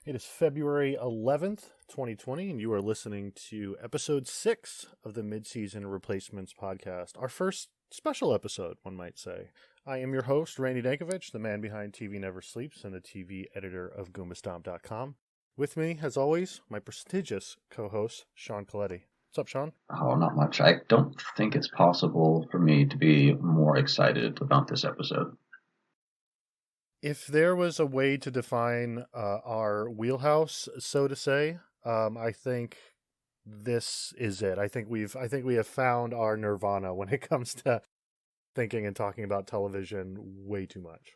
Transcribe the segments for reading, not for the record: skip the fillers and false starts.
It is February 11th, 2020, and you are listening to episode 6 of the Mid-Season Replacements podcast. Our first special episode, one might say. I am your host, Randy Dankievitch, the man behind TV Never Sleeps and the TV editor of Stomp.com. With me, as always, my prestigious co-host, Sean Colletti. What's up, Sean? Oh, not much. I don't think it's possible for me to be more excited about this episode. If there was a way to define our wheelhouse, so to say, I think this is it. I think we have found our nirvana when it comes to thinking and talking about television way too much.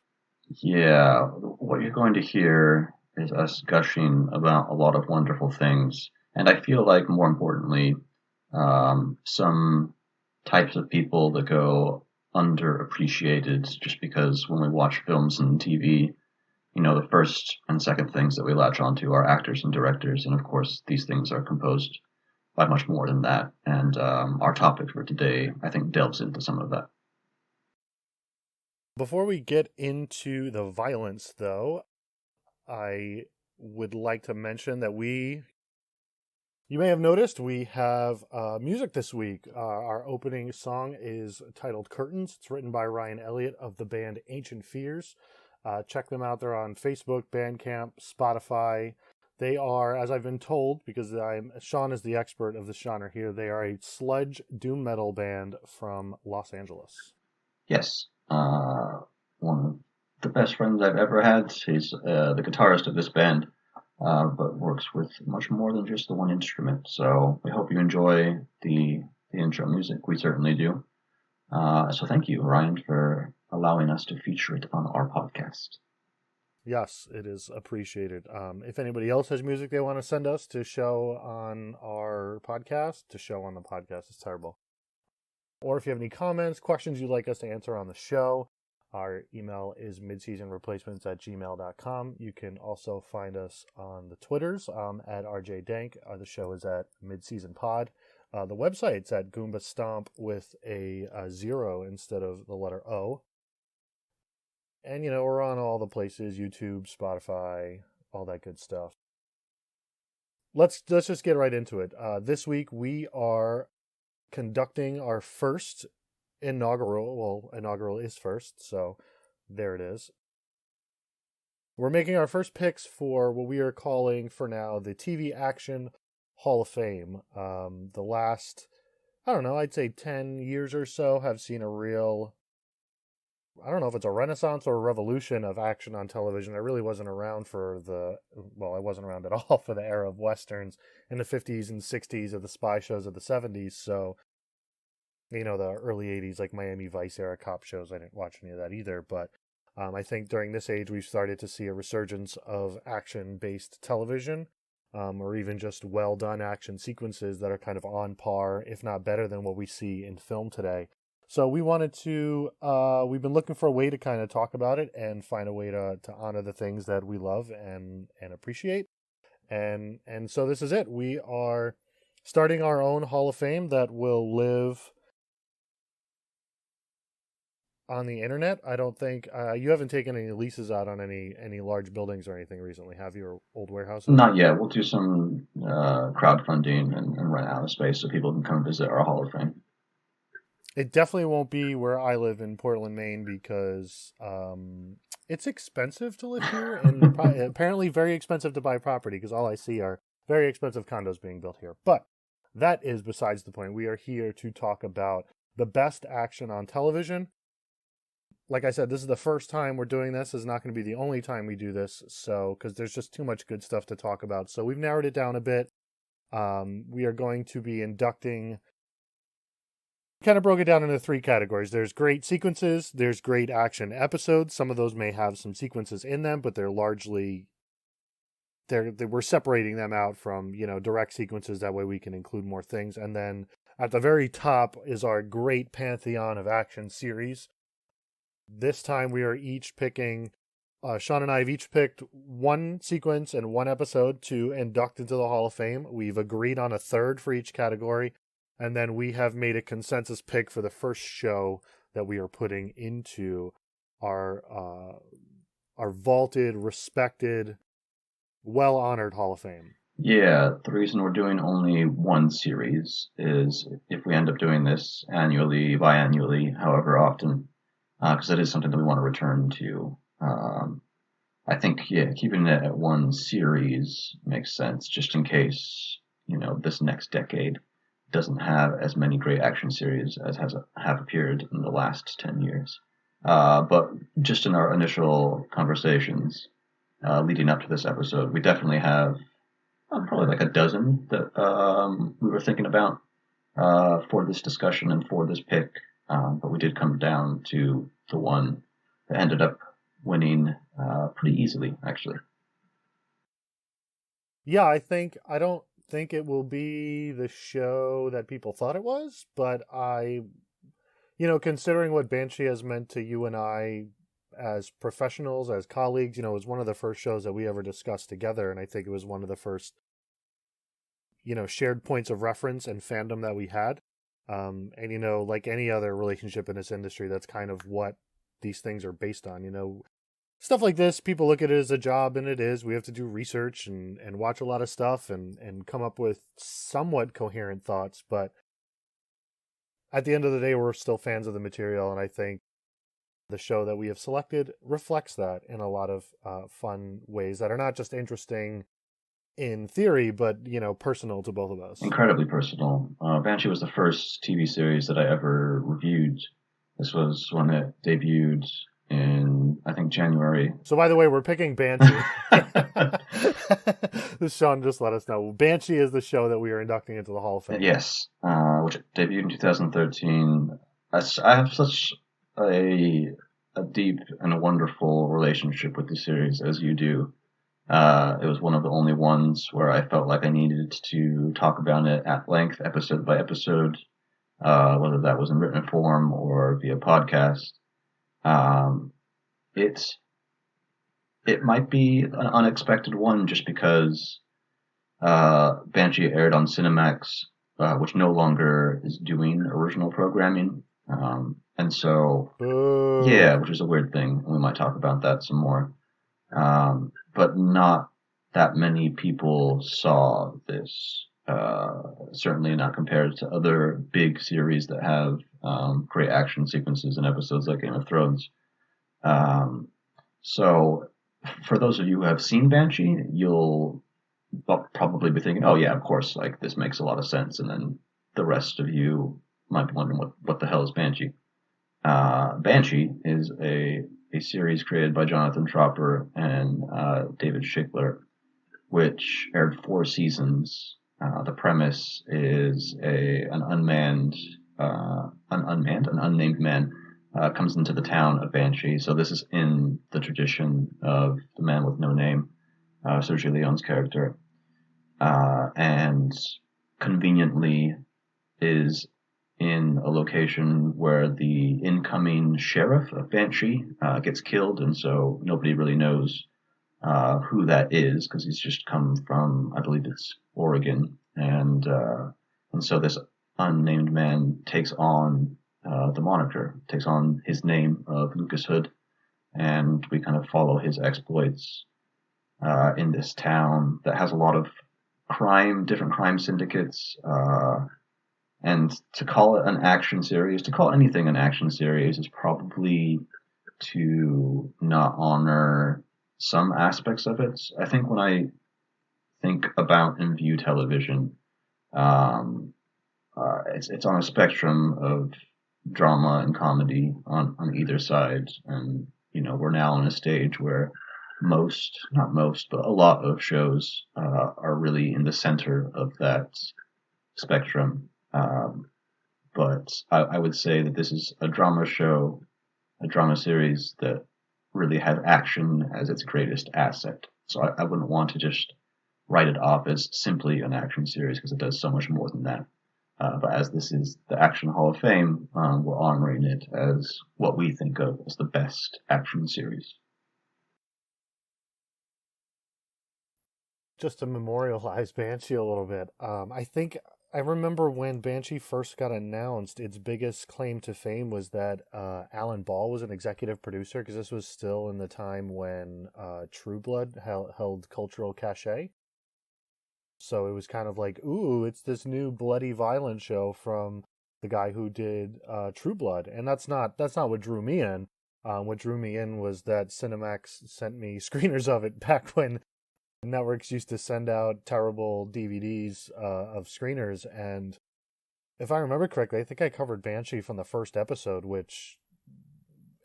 Yeah, what you're going to hear is us gushing about a lot of wonderful things. And I feel like, more importantly, some types of people that go underappreciated just because when we watch films and TV, the first and second things that we latch onto are actors and directors. And of course, these things are composed by much more than that. And our topic for today, I think, delves into some of that. Before we get into the violence, though, I would like to mention that you may have noticed we have music this week. Our opening song is titled Curtains. It's written by Ryan Elliott of the band Ancient Fears. Check them out. They're on Facebook, Bandcamp, Spotify. They are, as I've been told, because Sean is the expert of this genre here, they are a sludge doom metal band from Los Angeles. Yes. One of the best friends I've ever had. He's the guitarist of this band. But works with much more than just the one instrument. So we hope you enjoy the intro music. We certainly do. So thank you, Ryan, for allowing us to feature it on our podcast. Yes, it is appreciated. If anybody else has music they want to send us to show on our podcast, is terrible. Or if you have any comments, questions you'd like us to answer on the show, our email is midseasonreplacements@gmail.com. You can also find us on the Twitters at RJDank. The show is at midseasonpod. The website's at Goomba Stomp with a 0 instead of the letter O. And, we're on all the places, YouTube, Spotify, all that good stuff. Let's just get right into it. This week we are conducting our first inaugural is first, so there it is. We're making our first picks for what we are calling for now the TV Action Hall of Fame. The last, I'd say 10 years or so have seen a real, I don't know if it's a renaissance or a revolution of action on television. I really wasn't around I wasn't around at all for the era of Westerns in the 50s and 60s of the spy shows of the 70s, so the early 80s, like Miami Vice era cop shows. I didn't watch any of that either. But I think during this age, we've started to see a resurgence of action-based television, or even just well-done action sequences that are kind of on par, if not better than what we see in film today. So we wanted to, we've been looking for a way to kind of talk about it and find a way to honor the things that we love and appreciate. And so this is it. We are starting our own Hall of Fame that will live on the internet. I don't think you haven't taken any leases out on any large buildings or anything recently, have you, or old warehouses? Not yet. We'll do some crowdfunding and rent out of space so people can come visit our Hall of Fame. It definitely won't be where I live in Portland, Maine, because it's expensive to live here and apparently very expensive to buy property, because all I see are very expensive condos being built here. But that is besides the point. We are here to talk about the best action on television. Like I said, this is the first time we're doing this. It's not going to be the only time we do this, so because there's just too much good stuff to talk about. So we've narrowed it down a bit. We are going to be inducting, kind of broke it down into 3 categories. There's great sequences, there's great action episodes. Some of those may have some sequences in them, but they're largely, we're separating them out from, direct sequences. That way we can include more things. And then at the very top is our great Pantheon of action series. This time we are each picking, Sean and I have each picked one sequence and one episode to induct into the Hall of Fame. We've agreed on a third for each category, and then we have made a consensus pick for the first show that we are putting into our vaulted, respected, well-honored Hall of Fame. Yeah, the reason we're doing only one series is if we end up doing this annually, biannually, however often, because it is something that we want to return to. I think, yeah, keeping it at one series makes sense, just in case, this next decade doesn't have as many great action series as have appeared in the last 10 years. But just in our initial conversations leading up to this episode, we definitely have probably like a dozen that we were thinking about for this discussion and for this pick. But we did come down to the one that ended up winning pretty easily, actually. Yeah, I don't think it will be the show that people thought it was, but considering what Banshee has meant to you and I as professionals, as colleagues, it was one of the first shows that we ever discussed together, and I think it was one of the first, shared points of reference and fandom that we had. And like any other relationship in this industry, that's kind of what these things are based on. Stuff like this, people look at it as a job, and it is. We have to do research and watch a lot of stuff and come up with somewhat coherent thoughts. But at the end of the day, we're still fans of the material, and I think the show that we have selected reflects that in a lot of fun ways that are not just interesting in theory, but, personal to both of us. Incredibly personal. Banshee was the first TV series that I ever reviewed. This was when it debuted in, I think, January. So, by the way, we're picking Banshee. Sean just let us know. Banshee is the show that we are inducting into the Hall of Fame. Yes, which debuted in 2013. I have such a deep and a wonderful relationship with the series as you do. It was one of the only ones where I felt like I needed to talk about it at length, episode by episode, whether that was in written form or via podcast. It might be an unexpected one just because Banshee aired on Cinemax, which no longer is doing original programming. And so, yeah, which is a weird thing. We might talk about that some more. But not that many people saw this. Certainly not compared to other big series that have great action sequences and episodes like Game of Thrones. So, for those of you who have seen Banshee, you'll probably be thinking, "Oh yeah, of course, like this makes a lot of sense." And then the rest of you might be wondering what the hell is Banshee. Banshee is a series created by Jonathan Tropper and David Schickler, which aired 4 seasons. The premise is an unnamed man comes into the town of Banshee. So this is in the tradition of The Man with No Name, Sergio Leone's character, and conveniently is in a location where the incoming sheriff of Banshee gets killed, and so nobody really knows who that is because he's just come from, I believe it's Oregon, and so this unnamed man takes on the moniker, takes on his name of Lucas Hood, and we kind of follow his exploits in this town that has a lot of different crime syndicates. And to call it an action series, to call anything an action series is probably to not honor some aspects of it. I think when I think about and view television, it's on a spectrum of drama and comedy on either side. And, we're now on a stage where not most, but a lot of shows are really in the center of that spectrum. But I would say that this is a drama show, a drama series that really has action as its greatest asset. So I wouldn't want to just write it off as simply an action series because it does so much more than that. But as this is the Action Hall of Fame, we're honoring it as what we think of as the best action series. Just to memorialize Banshee a little bit, I think I remember when Banshee first got announced, its biggest claim to fame was that Alan Ball was an executive producer, because this was still in the time when True Blood held cultural cachet. So it was kind of like, ooh, it's this new bloody violent show from the guy who did True Blood, and that's not what drew me in. What drew me in was that Cinemax sent me screeners of it back when networks used to send out terrible DVDs of screeners. And if I remember correctly, I think I covered Banshee from the first episode, which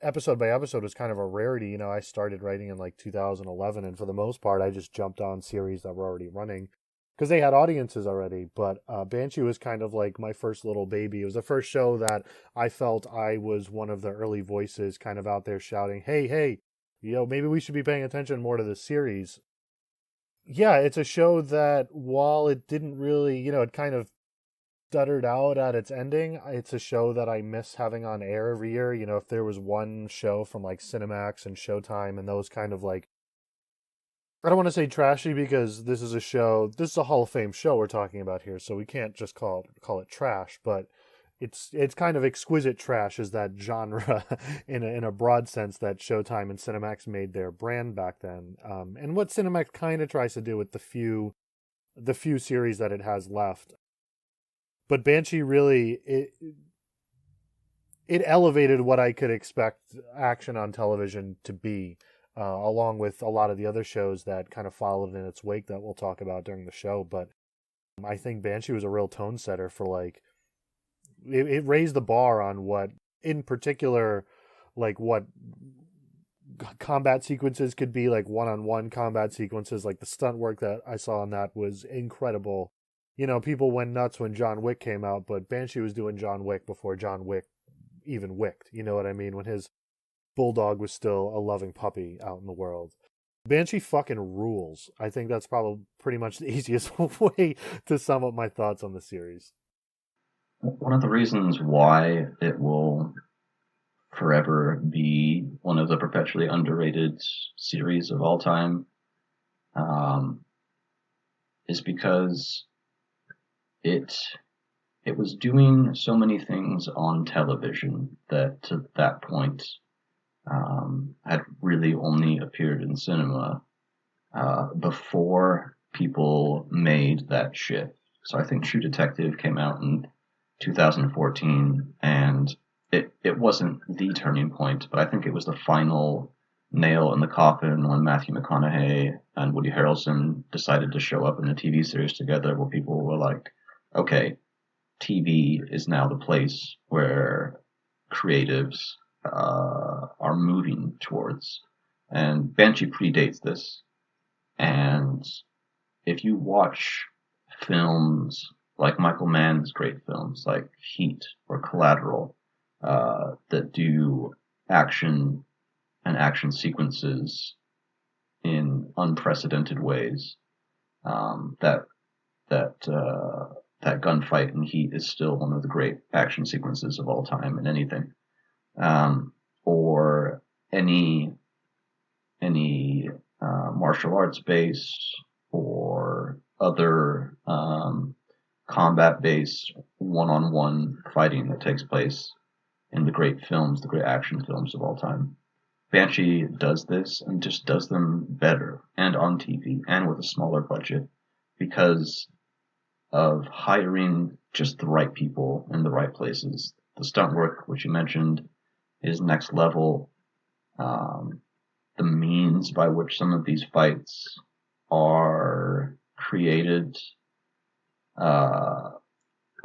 episode by episode was kind of a rarity. I started writing in like 2011, and for the most part, I just jumped on series that were already running because they had audiences already. But Banshee was kind of like my first little baby. It was the first show that I felt I was one of the early voices kind of out there shouting, hey, hey, maybe we should be paying attention more to this series. Yeah, it's a show that while it didn't really, it kind of stuttered out at its ending, it's a show that I miss having on air every year. If there was one show from like Cinemax and Showtime and those kind of like, I don't want to say trashy, because this is a Hall of Fame show we're talking about here, so we can't just call it trash, but it's kind of exquisite trash is that genre in a broad sense that Showtime and Cinemax made their brand back then. And what Cinemax kind of tries to do with the few series that it has left. But Banshee really it elevated what I could expect action on television to be, along with a lot of the other shows that kind of followed in its wake that we'll talk about during the show. But I think Banshee was a real tone setter for like, it raised the bar on what, in particular, like what combat sequences could be, like one-on-one combat sequences. Like the stunt work that I saw on that was incredible. People went nuts when John Wick came out, but Banshee was doing John Wick before John Wick even wicked. You know what I mean? When his bulldog was still a loving puppy out in the world. Banshee fucking rules. I think that's probably pretty much the easiest way to sum up my thoughts on the series. One of the reasons why it will forever be one of the perpetually underrated series of all time is because it was doing so many things on television that to that point had really only appeared in cinema before people made that shift. So I think True Detective came out in 2014, and it wasn't the turning point, but I think it was the final nail in the coffin when Matthew McConaughey and Woody Harrelson decided to show up in a TV series together, where people were like, okay, TV is now the place where creatives are moving towards. And Banshee predates this. And if you watch films like Michael Mann's great films like Heat or Collateral that do action and action sequences in unprecedented ways, that gunfight in Heat is still one of the great action sequences of all time in anything, or any martial arts based or other combat based one-on-one fighting that takes place in the great action films of all time. Banshee does this and just does them better, and on TV and with a smaller budget, because of hiring just the right people in the right places. The stunt work, which you mentioned, is next level. The means by which some of these fights are created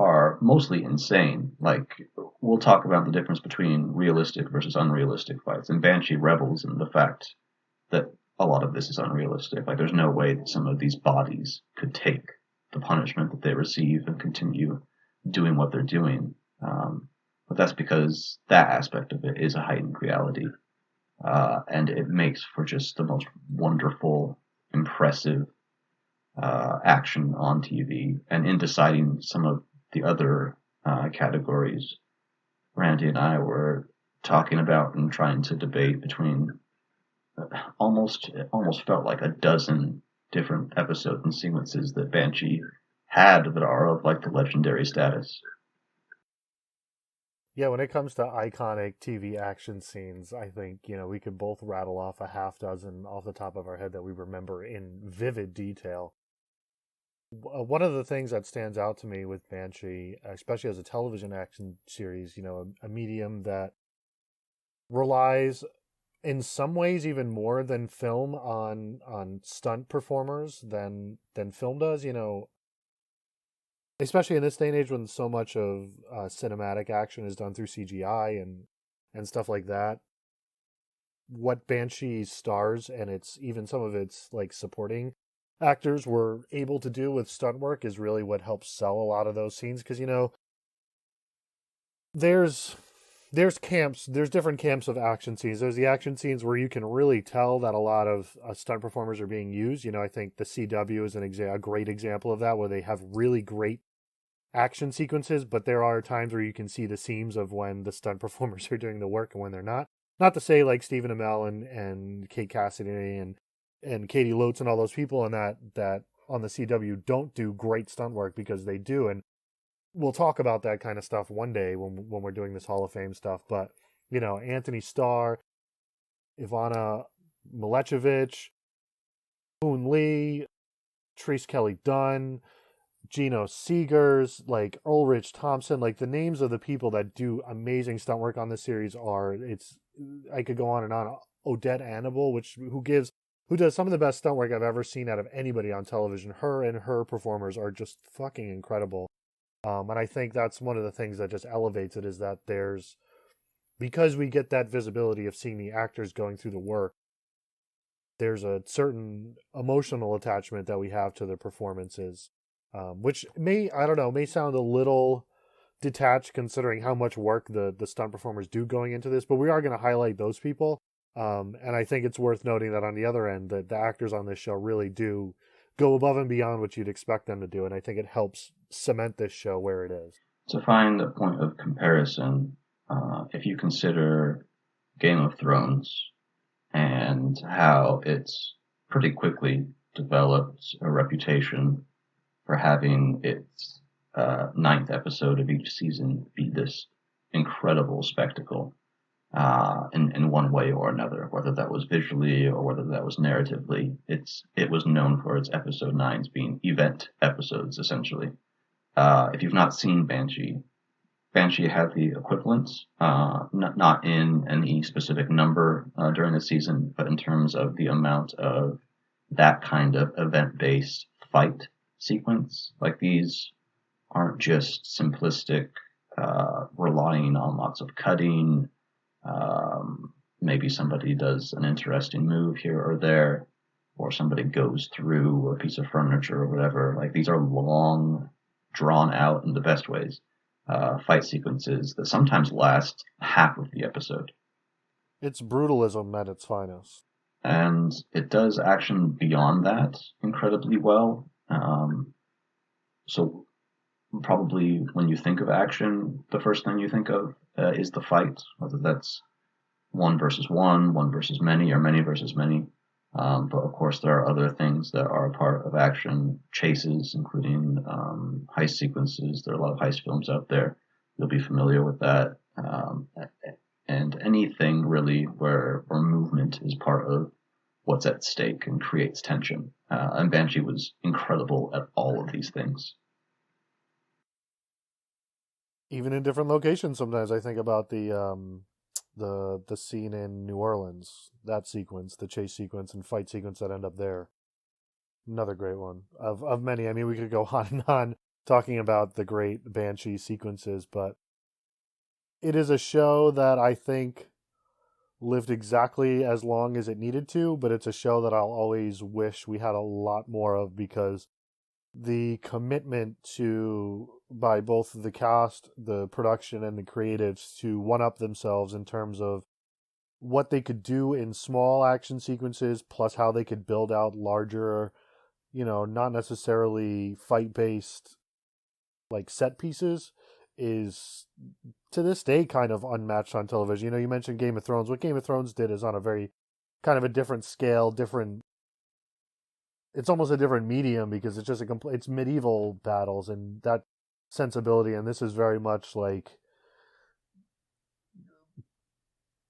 are mostly insane. Like, we'll talk about the difference between realistic versus unrealistic fights, and Banshee revels in the fact that a lot of this is unrealistic. Like, there's no way that some of these bodies could take the punishment that they receive and continue doing what they're doing. But that's because that aspect of it is a heightened reality. And it makes for just the most wonderful, impressive action on TV. And in deciding some of the other categories, Randy and I were talking about and trying to debate between almost felt like a dozen different episodes and sequences that Banshee had that are of like the legendary status. Yeah, when it comes to iconic TV action scenes, I think, we could both rattle off a half dozen off the top of our head that we remember in vivid detail. One of the things that stands out to me with Banshee, especially as a television action series, a medium that relies in some ways even more than film on stunt performers than film does, especially in this day and age when so much of cinematic action is done through CGI and stuff like that. What Banshee stars and it's even some of its like supporting actors were able to do with stunt work is really what helps sell a lot of those scenes, because there's there's different camps of action scenes. There's the action scenes where you can really tell that a lot of stunt performers are being used. I think the CW is a great example of that, where they have really great action sequences, but there are times where you can see the seams of when the stunt performers are doing the work and when they're not. Not to say like Stephen Amell and Kate Cassidy and Katie Lotes and all those people in that on the CW don't do great stunt work, because they do, and we'll talk about that kind of stuff one day when we're doing this Hall of Fame stuff. But Anthony Starr, Ivana Malechevich, Boon Lee, Trace Kelly Dunn, Gino Seegers, like Ulrich Thompson, like the names of the people that do amazing stunt work on this series I could go on and on. Odette Hannibal, who does some of the best stunt work I've ever seen out of anybody on television. Her and her performers are just fucking incredible. And I think that's one of the things that just elevates it, is that because we get that visibility of seeing the actors going through the work, there's a certain emotional attachment that we have to their performances, which may sound a little detached considering how much work the stunt performers do going into this, but we are going to highlight those people. And I think it's worth noting that on the other end, that the actors on this show really do go above and beyond what you'd expect them to do, and I think it helps cement this show where it is. To find a point of comparison, if you consider Game of Thrones and how it's pretty quickly developed a reputation for having its ninth episode of each season be this incredible spectacle, in one way or another, whether that was visually or whether that was narratively. It was known for its episode 9s being event episodes, essentially. If you've not seen Banshee had the equivalent, not in any specific number during the season, but in terms of the amount of that kind of event-based fight sequence. Like, these aren't just simplistic, relying on lots of cutting. Maybe somebody does an interesting move here or there, or somebody goes through a piece of furniture or whatever. Like, these are long, drawn out in the best ways, fight sequences that sometimes last half of the episode. It's brutalism at its finest. And it does action beyond that incredibly well. So probably when you think of action, the first thing you think of is the fight, whether that's one versus one versus many, or many versus many. But of course, there are other things that are a part of action: chases, including heist sequences. There are a lot of heist films out there. You'll be familiar with that. And anything really where movement is part of what's at stake and creates tension. And Banshee was incredible at all of these things. Even in different locations, sometimes I think about the scene in New Orleans, that sequence, the chase sequence and fight sequence that end up there. Another great one of many. I mean, we could go on and on talking about the great Banshee sequences, but it is a show that I think lived exactly as long as it needed to, but it's a show that I'll always wish we had a lot more of, because the commitment by both the cast, the production, and the creatives to one-up themselves in terms of what they could do in small action sequences, plus how they could build out larger, not necessarily fight-based, like, set pieces, is to this day kind of unmatched on television. You mentioned Game of Thrones. What Game of Thrones did is on a very kind of a different scale, it's almost a different medium because it's just it's medieval battles and that sensibility. And this is very much like,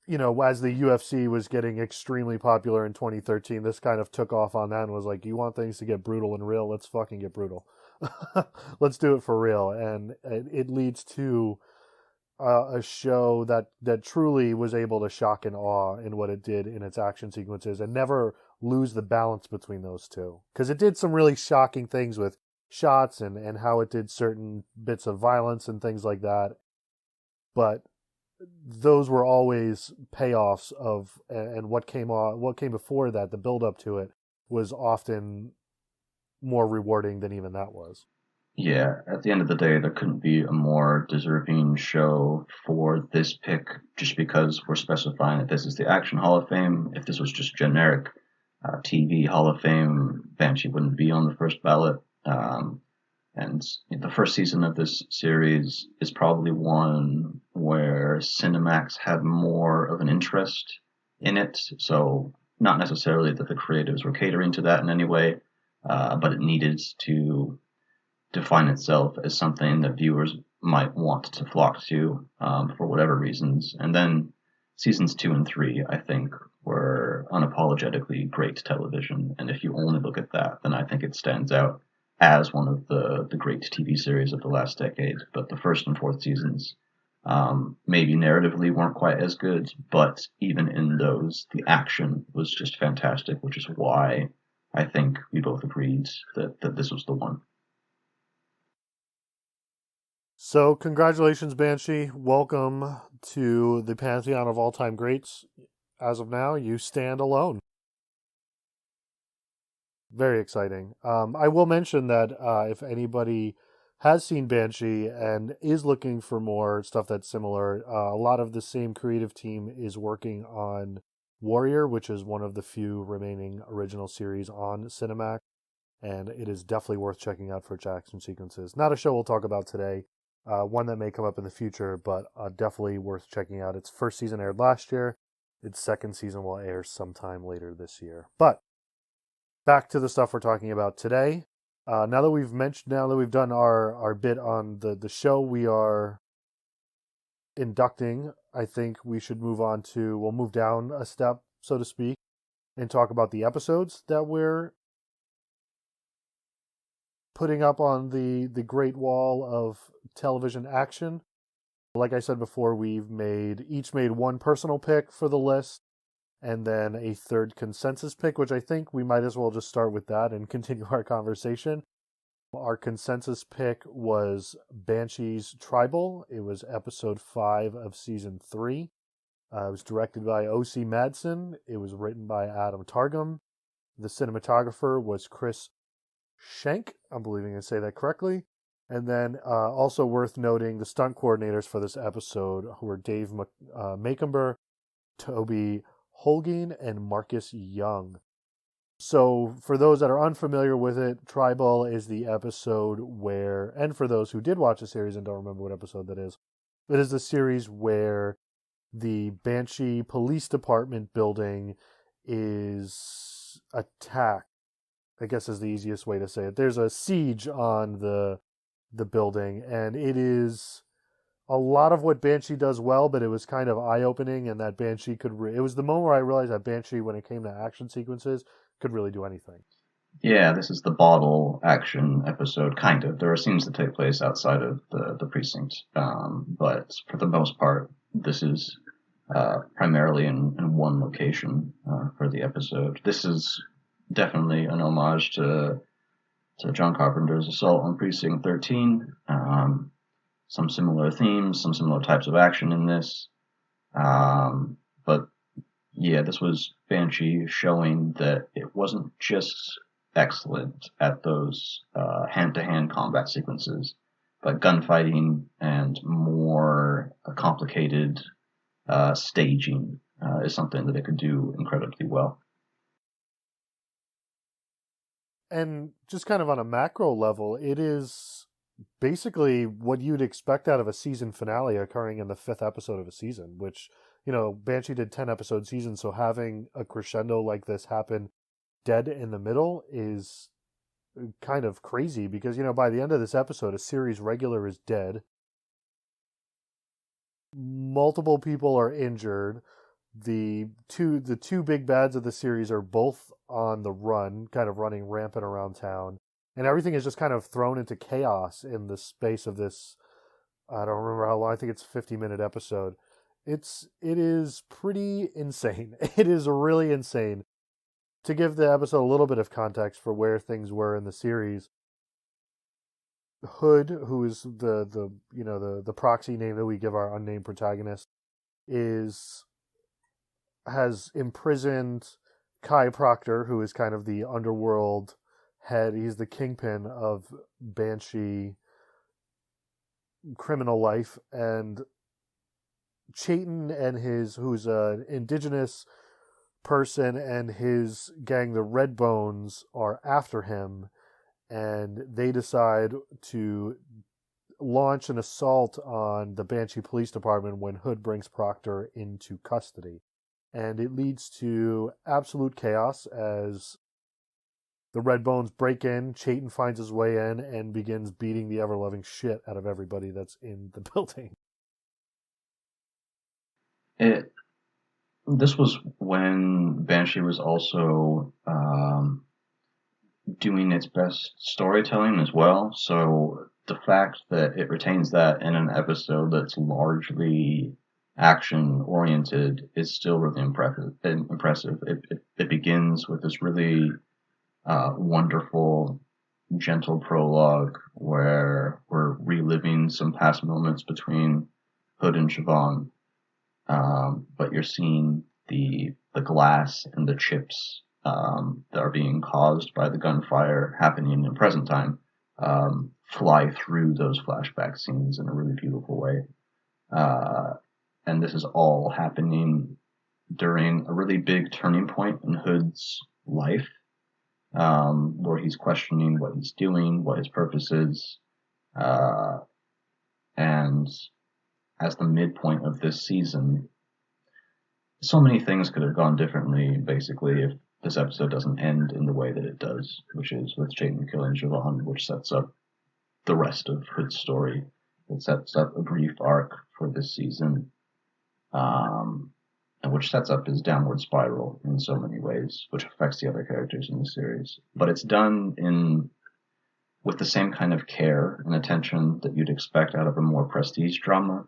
as the UFC was getting extremely popular in 2013, this kind of took off on that and was like, you want things to get brutal and real? Let's fucking get brutal. Let's do it for real. And it leads to a show that truly was able to shock and awe in what it did in its action sequences and never lose the balance between those two. Because it did some really shocking things with shots and how it did certain bits of violence and things like that. But those were always payoffs of, and what came before that, the build up to it was often more rewarding than even that was. Yeah, at the end of the day, there couldn't be a more deserving show for this pick just because we're specifying that this is the Action Hall of Fame. If this was just generic TV Hall of Fame, Banshee wouldn't be on the first ballot. And the first season of this series is probably one where Cinemax had more of an interest in it. So not necessarily that the creatives were catering to that in any way, but it needed to define itself as something that viewers might want to flock to for whatever reasons. And then seasons 2 and 3, I think, were unapologetically great television. And if you only look at that, then I think it stands out as one of the great TV series of the last decade. But the first and fourth seasons maybe narratively weren't quite as good, but even in those, the action was just fantastic, which is why I think we both agreed that this was the one. So congratulations, Banshee. Welcome to the Pantheon of all-time greats. As of now, you stand alone. Very exciting. I will mention that if anybody has seen Banshee and is looking for more stuff that's similar, a lot of the same creative team is working on Warrior, which is one of the few remaining original series on Cinemax, and it is definitely worth checking out for its action sequences. Not a show we'll talk about today, one that may come up in the future, but definitely worth checking out. Its first season aired last year. Its second season will air sometime later this year. But back to the stuff we're talking about today. Now that we've done our bit on the show we are inducting, I think we should we'll move down a step, so to speak, and talk about the episodes that we're putting up on the Great Wall of television action. Like I said before, we've each made one personal pick for the list, and then a third consensus pick, which I think we might as well just start with that and continue our conversation. Our consensus pick was Banshee's Tribal. It was episode 5 of season 3. It was directed by O.C. Madsen. It was written by Adam Targum. The cinematographer was Chris Schenk. I'm believing I say that correctly. And then also worth noting, the stunt coordinators for this episode were Dave Macomber, Toby Holguin, and Marcus Young. So for those that are unfamiliar with it, Tribal is the episode where, and for those who did watch the series and don't remember what episode that is, it is the series where the Banshee Police Department building is attacked, I guess is the easiest way to say it. There's a siege on the building, and it is a lot of what Banshee does well, but it was kind of eye-opening, and that Banshee it was the moment where I realized that Banshee, when it came to action sequences, could really do anything. Yeah, this is the bottle action episode, kind of. There are scenes that take place outside of the precinct, but for the most part, this is primarily in one location for the episode. This is definitely an homage to John Carpenter's Assault on Precinct 13. Some similar themes, some similar types of action in this. But yeah, this was Banshee showing that it wasn't just excellent at those hand-to-hand combat sequences, but gunfighting and more complicated staging is something that it could do incredibly well. And just kind of on a macro level, it is basically what you'd expect out of a season finale occurring in the 5th episode of a season, which, Banshee did 10 episode seasons, so having a crescendo like this happen dead in the middle is kind of crazy because, by the end of this episode, a series regular is dead. Multiple people are injured. The two big bads of the series are both on the run, kind of running rampant around town. And everything is just kind of thrown into chaos in the space of this, I don't remember how long, I think it's a 50-minute episode. It is pretty insane. It is really insane. To give the episode a little bit of context for where things were in the series, Hood, who is the proxy name that we give our unnamed protagonist, has imprisoned Kai Proctor, who is kind of the underworld head. He's the kingpin of Banshee criminal life, and Chayton and who's an indigenous person, and his gang, the Red Bones, are after him, and they decide to launch an assault on the Banshee Police Department when Hood brings Proctor into custody. And it leads to absolute chaos as the Red Bones break in. Chayton finds his way in and begins beating the ever-loving shit out of everybody that's in the building. This was when Banshee was also doing its best storytelling as well. So the fact that it retains that in an episode that's largely action-oriented is still really impressive. It begins with this really wonderful, gentle prologue where we're reliving some past moments between Hood and Siobhan. But you're seeing the glass and the chips that are being caused by the gunfire happening in present time fly through those flashback scenes in a really beautiful way. And this is all happening during a really big turning point in Hood's life, where he's questioning what he's doing, what his purpose is, and as the midpoint of this season, so many things could have gone differently, basically, if this episode doesn't end in the way that it does, which is with Chayton killing Siobhan, which sets up the rest of Hood's story. It sets up a brief arc for this season, and which sets up his downward spiral in so many ways, which affects the other characters in the series. But it's done with the same kind of care and attention that you'd expect out of a more prestige drama.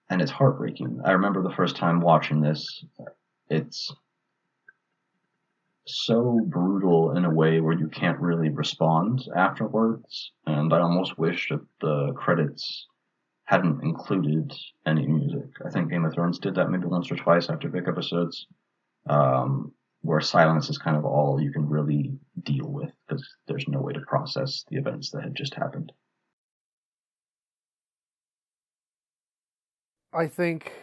And it's heartbreaking. I remember the first time watching this, it's so brutal in a way where you can't really respond afterwards, and I almost wish that the credits hadn't included any music. I think Game of Thrones did that maybe once or twice after big episodes, where silence is kind of all you can really deal with because there's no way to process the events that had just happened. I think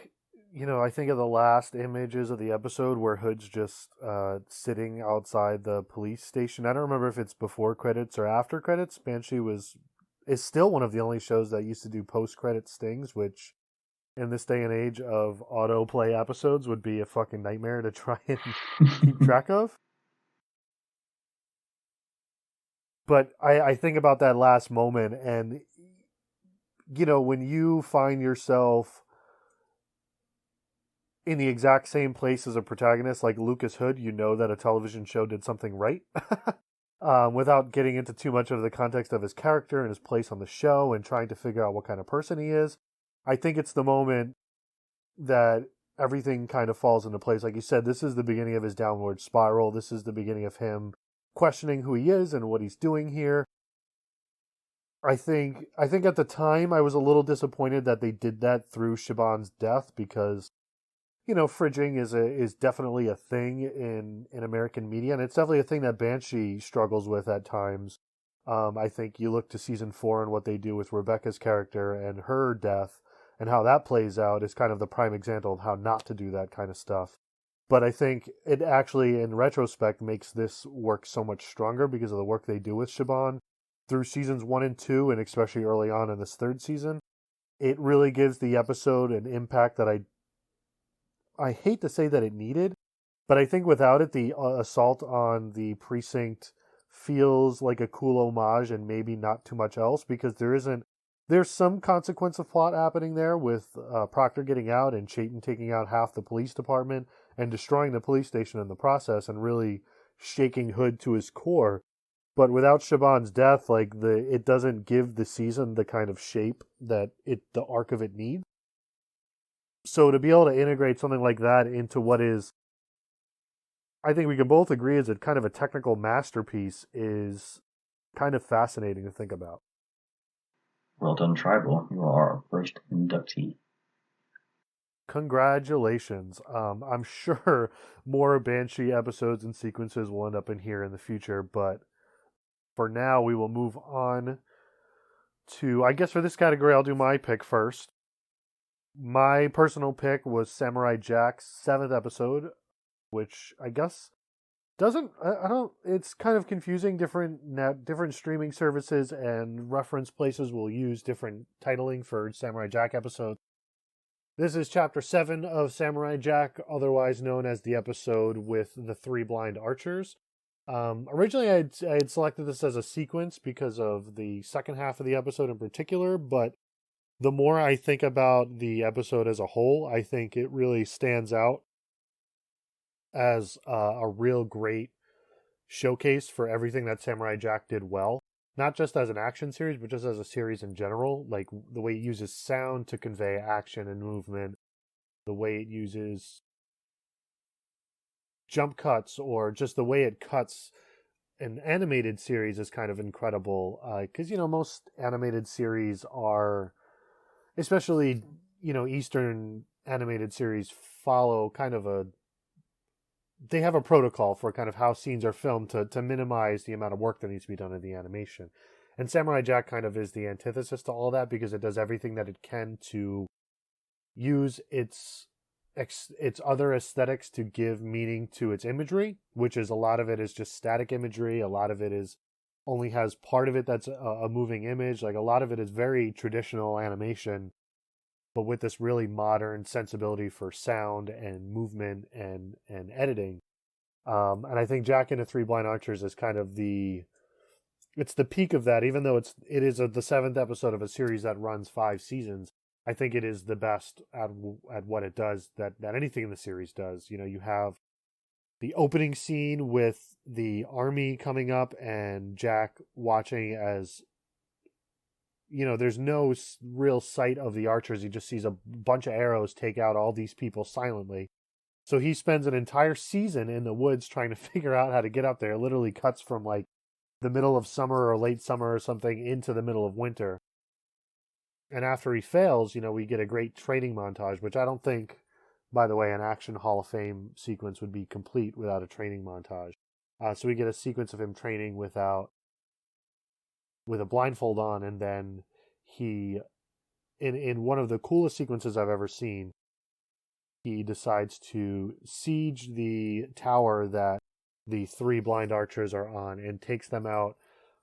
of the last images of the episode where Hood's just sitting outside the police station. I don't remember if it's before credits or after credits. Banshee is still one of the only shows that used to do post-credit stings, which in this day and age of autoplay episodes would be a fucking nightmare to try and keep track of. But I think about that last moment, and when you find yourself in the exact same place as a protagonist like Lucas Hood, that a television show did something right. Without getting into too much of the context of his character and his place on the show and trying to figure out what kind of person he is. I think it's the moment that everything kind of falls into place. Like you said, this is the beginning of his downward spiral. This is the beginning of him questioning who he is and what he's doing here. I think at the time I was a little disappointed that they did that through Siobhan's death because fridging is definitely a thing in American media, and it's definitely a thing that Banshee struggles with at times. I think you look to season 4 and what they do with Rebecca's character and her death and how that plays out is kind of the prime example of how not to do that kind of stuff. But I think it actually, in retrospect, makes this work so much stronger because of the work they do with Siobhan through seasons 1 and 2, and especially early on in this third season. It really gives the episode an impact that I hate to say that it needed, But I think without it, the assault on the precinct feels like a cool homage and maybe not too much else, because there's some consequence of plot happening there with Proctor getting out and Chayton taking out half the police department and destroying the police station in the process and really shaking Hood to his core. But without Shaban's death, like it doesn't give the season the kind of shape that the arc of it needs. So to be able to integrate something like that into what is, I think we can both agree, is a kind of a technical masterpiece, is kind of fascinating to think about. Well done, Tribal. You are our first inductee. Congratulations. I'm sure more Banshee episodes and sequences will end up in here in the future, but for now we will move on to, I guess for this category, I'll do my pick first. My personal pick was Samurai Jack's 7th episode, which I guess it's kind of confusing. Different streaming services and reference places will use different titling for Samurai Jack episodes. This is Chapter 7 of Samurai Jack, otherwise known as the episode with the 3 blind archers. Originally, I had selected this as a sequence because of the second half of the episode in particular, but the more I think about the episode as a whole, I think it really stands out as a real great showcase for everything that Samurai Jack did well. Not just as an action series, but just as a series in general. Like the way it uses sound to convey action and movement, the way it uses jump cuts, or just the way it cuts an animated series is kind of incredible. Because, most animated series are, especially, Eastern animated series, follow kind of they have a protocol for kind of how scenes are filmed to minimize the amount of work that needs to be done in the animation. And Samurai Jack kind of is the antithesis to all that, because it does everything that it can to use its other aesthetics to give meaning to its imagery, which is a lot of it is just static imagery. A lot of it is only has part of it that's a moving image. Like a lot of it is very traditional animation, but with this really modern sensibility for sound and movement and editing. And I think Jack and the 3 Blind Archers is kind of it's the peak of that, even though it is the 7th episode of a series that runs 5 seasons. I think it is the best at what it does that anything in the series does. You have the opening scene with the army coming up and Jack watching as, there's no real sight of the archers. He just sees a bunch of arrows take out all these people silently. So he spends an entire season in the woods trying to figure out how to get up there. It literally cuts from like the middle of summer or late summer or something into the middle of winter. And after he fails, we get a great training montage, which I don't think, by the way, an Action Hall of Fame sequence would be complete without a training montage. So we get a sequence of him training with a blindfold on, and then he, in one of the coolest sequences I've ever seen, he decides to siege the tower that the 3 blind archers are on and takes them out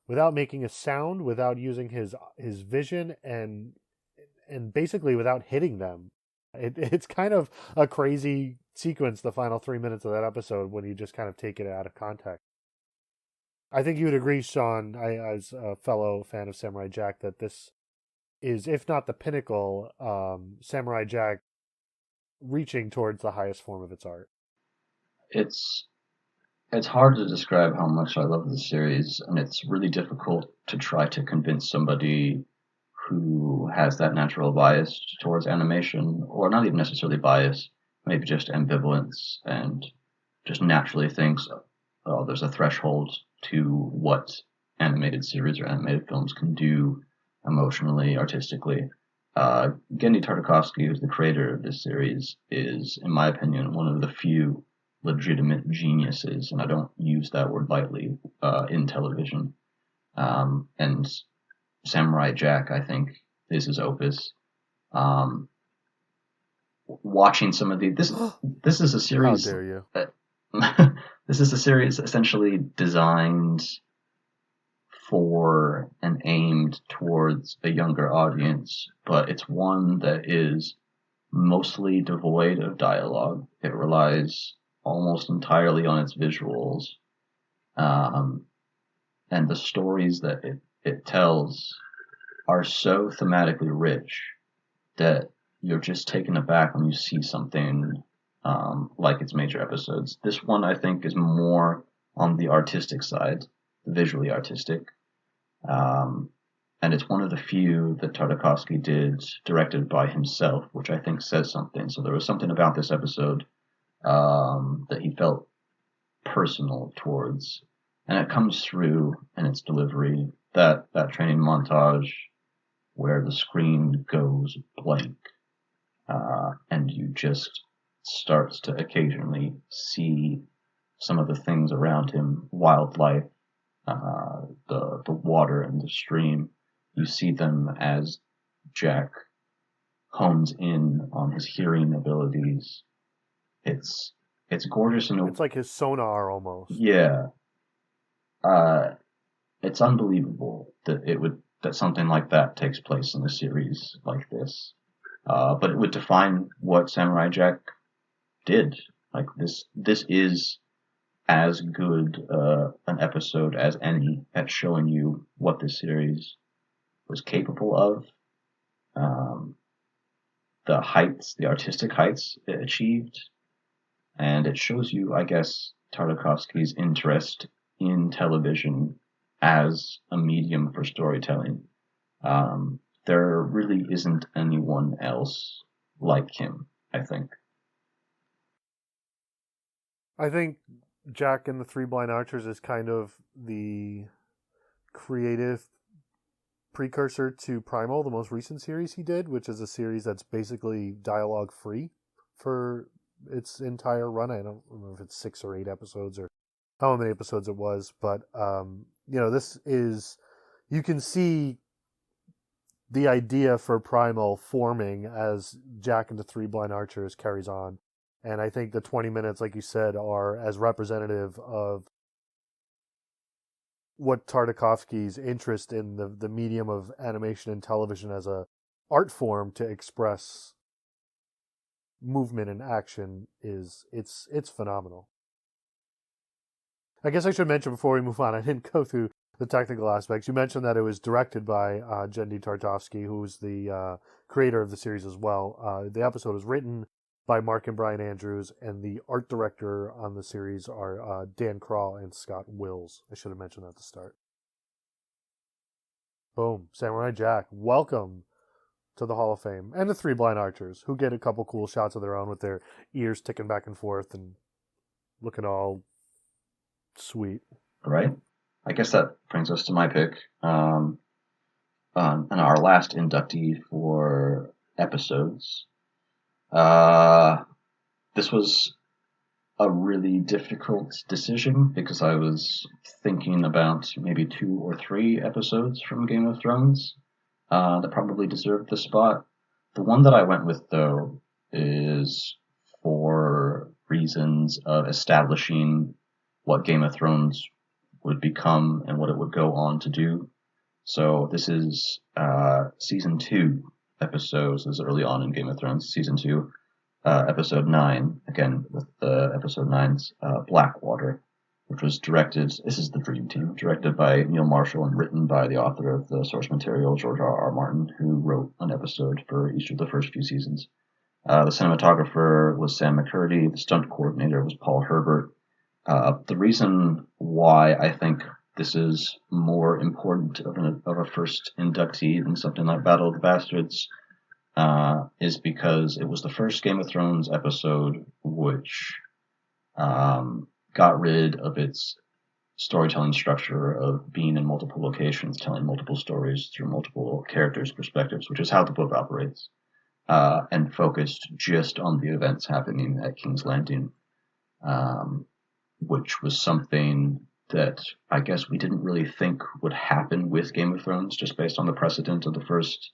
without making a sound, without using his vision, and basically without hitting them. It's kind of a crazy sequence, the final 3 minutes of that episode, when you just kind of take it out of context. I think you would agree, Sean, as a fellow fan of Samurai Jack, that this is, if not the pinnacle, Samurai Jack reaching towards the highest form of its art. It's hard to describe how much I love the series, and it's really difficult to try to convince somebody who has that natural bias towards animation, or not even necessarily bias, maybe just ambivalence, and just naturally thinks, oh, there's a threshold to what animated series or animated films can do emotionally, artistically. Genndy Tartakovsky, who's the creator of this series, is, in my opinion, one of the few legitimate geniuses, and I don't use that word lightly, in television. And Samurai Jack, I think, is his opus. Watching some of this is a series. How dare you? This is a series essentially designed for and aimed towards a younger audience, but it's one that is mostly devoid of dialogue. It relies almost entirely on its visuals, and the stories that it tells are so thematically rich that you're just taken aback when you see something like its major episodes. This one, I think, is more on the artistic side, the visually artistic. And it's one of the few that Tartakovsky did directed by himself, which I think says something. So there was something about this episode that he felt personal towards. And it comes through in its delivery, that training montage where the screen goes blank, and you just starts to occasionally see some of the things around him, wildlife, the water and the stream. You see them as Jack hones in on his hearing abilities. It's gorgeous and it's like his sonar almost. Yeah. It's unbelievable that something like that takes place in a series like this. But it would define what Samurai Jack did. Like this is as good an episode as any at showing you what this series was capable of. The heights, the artistic heights it achieved, and it shows you, I guess, Tartakovsky's interest in television as a medium for storytelling. There really isn't anyone else like him, I think. I think Jack and the Three Blind Archers is kind of the creative precursor to Primal, the most recent series he did, which is a series that's basically dialogue free for its entire run. I don't remember if it's 6 or 8 episodes or how many episodes it was, but this is, you can see the idea for Primal forming as Jack and the Three Blind Archers carries on. And I think the 20 minutes, like you said, are as representative of what Tartakovsky's interest in the medium of animation and television as a art form to express movement and action is. It's phenomenal. I guess I should mention before we move on, I didn't go through the technical aspects. You mentioned that it was directed by Genndy Tartakovsky, who's the creator of the series as well. The episode was written by Mark and Brian Andrews, and the art director on the series are Dan Kroll and Scott Wills. I should have mentioned that at the start. Boom. Samurai Jack, welcome to the Hall of Fame. And the Three Blind Archers, who get a couple cool shots of their own with their ears ticking back and forth and looking all sweet. Right. I guess that brings us to my pick. And our last inductee for episodes. This was a really difficult decision because I was thinking about maybe 2 or 3 episodes from Game of Thrones that probably deserved the spot. The one that I went with, though, is for reasons of establishing what Game of Thrones would become and what it would go on to do. So this is season 2 episodes. This is early on in Game of Thrones, season 2, episode 9. Again, with the episode 9's Blackwater, which was directed. This is the Dream Team, directed by Neil Marshall and written by the author of the source material, George R. R. Martin, who wrote an episode for each of the first few seasons. The cinematographer was Sam McCurdy. The stunt coordinator was Paul Herbert. The reason why I think this is more important of a first inductee than something like Battle of the Bastards is because it was the first Game of Thrones episode which got rid of its storytelling structure of being in multiple locations, telling multiple stories through multiple characters' perspectives, which is how the book operates, and focused just on the events happening at King's Landing, which was something that I guess we didn't really think would happen with Game of Thrones, just based on the precedent of the first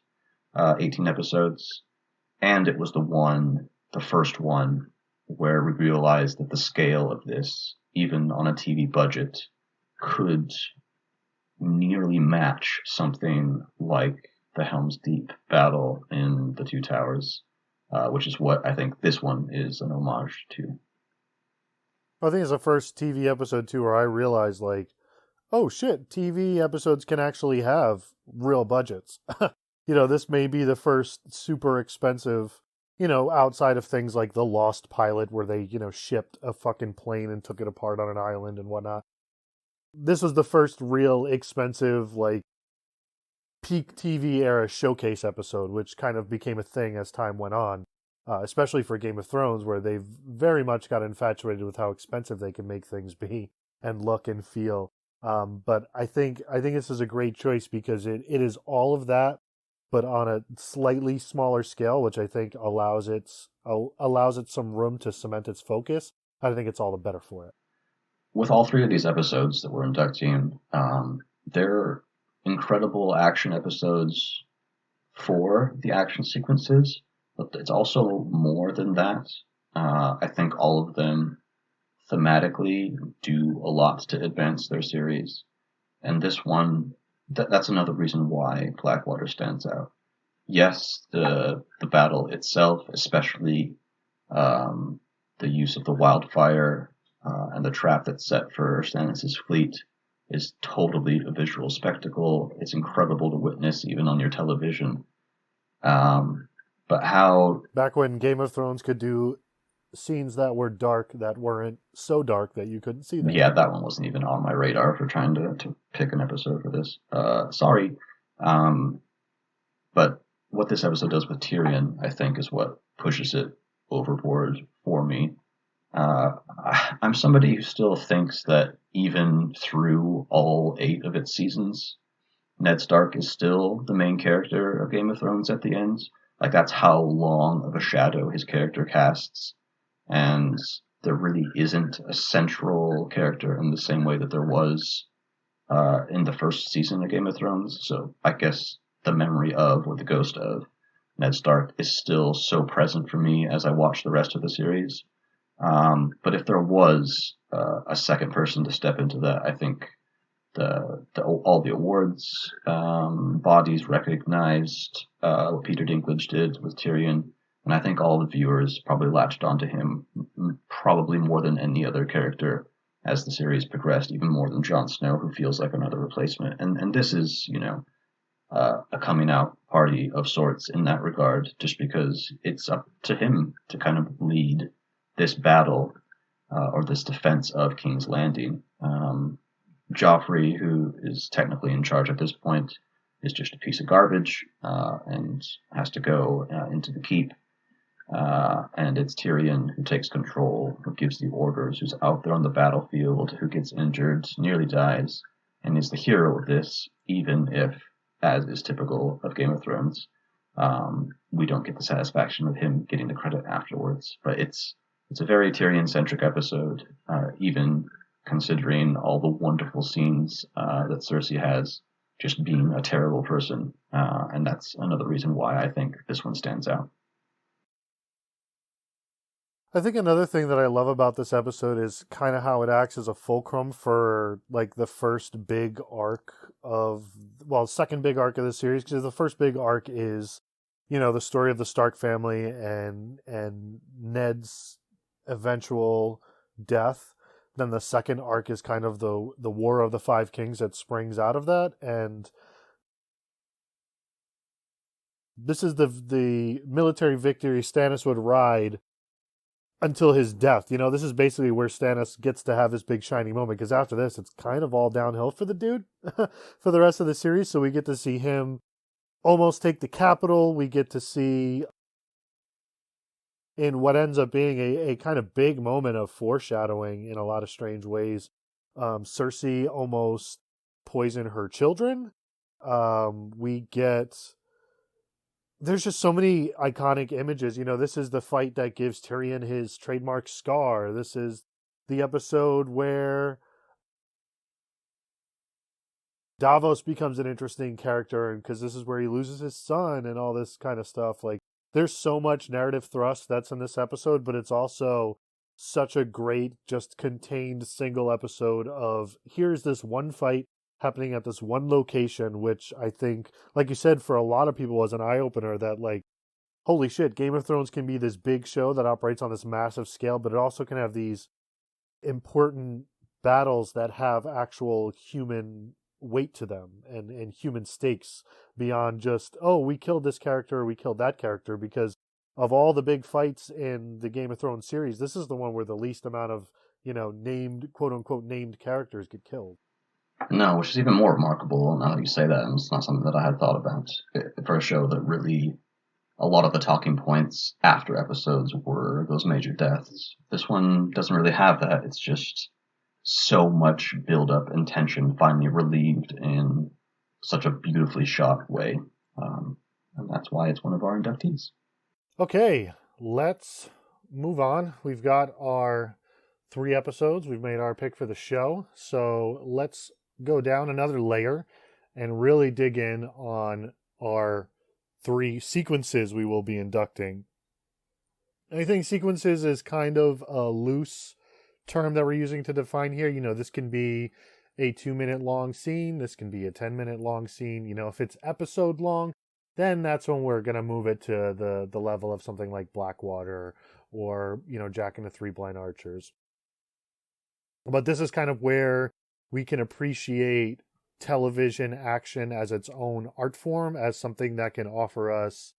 18 episodes. And it was the first one, where we realized that the scale of this, even on a TV budget, could nearly match something like the Helm's Deep battle in the Two Towers, which is what I think this one is an homage to. I think it's the first TV episode too where I realized like, oh shit, TV episodes can actually have real budgets. This may be the first super expensive, outside of things like the Lost pilot where they, shipped a fucking plane and took it apart on an island and whatnot. This was the first real expensive, like, peak TV era showcase episode, which kind of became a thing as time went on, especially for Game of Thrones, where they've very much got infatuated with how expensive they can make things be and look and feel. But I think this is a great choice because it is all of that, but on a slightly smaller scale, which I think allows it some room to cement its focus. I think it's all the better for it. With all three of these episodes that we're inducting, they're incredible action episodes for the action sequences, but it's also more than that. I think all of them thematically do a lot to advance their series. And this one, that's another reason why Blackwater stands out. Yes, the battle itself, especially the use of the wildfire and the trap that's set for Stannis' fleet, is totally a visual spectacle. It's incredible to witness even on your television. But how... Back when Game of Thrones could do scenes that were dark that weren't so dark that you couldn't see them. Yeah, that one wasn't even on my radar for trying to pick an episode for this. Sorry. But what this episode does with Tyrion, I think, is what pushes it overboard for me. I'm somebody who still thinks that even through all 8 of its seasons, Ned Stark is still the main character of Game of Thrones at the end. Like, that's how long of a shadow his character casts. And there really isn't a central character in the same way that there was in the first season of Game of Thrones. So I guess the memory of, or the ghost of, Ned Stark is still so present for me as I watch the rest of the series. But if there was a second person to step into that, I think all the awards bodies recognized what Peter Dinklage did with Tyrion, and I think all the viewers probably latched onto him probably more than any other character as the series progressed, even more than Jon Snow, who feels like another replacement. And this is, a coming out party of sorts in that regard, just because it's up to him to kind of lead this battle or this defense of King's Landing. Joffrey, who is technically in charge at this point, is just a piece of garbage and has to go into the keep. And it's Tyrion who takes control, who gives the orders, who's out there on the battlefield, who gets injured, nearly dies, and is the hero of this, even if, as is typical of Game of Thrones, we don't get the satisfaction of him getting the credit afterwards. But it's a very Tyrion-centric episode, even considering all the wonderful scenes that Cersei has, just being a terrible person. And that's another reason why I think this one stands out. I think another thing that I love about this episode is kind of how it acts as a fulcrum for like the first big arc second big arc of the series, because the first big arc is, the story of the Stark family and Ned's eventual death. Then the second arc is kind of the War of the Five Kings that springs out of that, and this is the military victory Stannis would ride until his death. This is basically where Stannis gets to have his big shiny moment, because after this, it's kind of all downhill for the dude for the rest of the series. So we get to see him almost take the capital. We get to see, in what ends up being a kind of big moment of foreshadowing in a lot of strange ways, Cersei almost poison her children. There's just so many iconic images. This is the fight that gives Tyrion his trademark scar. This is the episode where Davos becomes an interesting character, because this is where he loses his son and all this kind of stuff. Like, there's so much narrative thrust that's in this episode, but it's also such a great, just contained single episode of, here's this one fight happening at this one location, which I think, like you said, for a lot of people was an eye-opener that, like, holy shit, Game of Thrones can be this big show that operates on this massive scale, but it also can have these important battles that have actual human weight to them and human stakes beyond just, oh, we killed this character or we killed that character. Because of all the big fights in the Game of Thrones series, this is the one where the least amount of, named, quote unquote, named characters get killed. No, which is even more remarkable now that you say that, and it's not something that I had thought about for a show that really, a lot of the talking points after episodes were those major deaths. This one doesn't really have that. It's just so much build-up and tension finally relieved in such a beautifully shot way. And that's why it's one of our inductees. Okay, let's move on. We've got our 3 episodes. We've made our pick for the show. So let's go down another layer and really dig in on our 3 sequences we will be inducting. I think sequences is kind of a loose term that we're using to define here. This can be a 2-minute long scene. This can be a 10-minute long scene. If it's episode long, then that's when we're going to move it to the level of something like Blackwater or, Jack and the Three Blind Archers. But this is kind of where we can appreciate television action as its own art form, as something that can offer us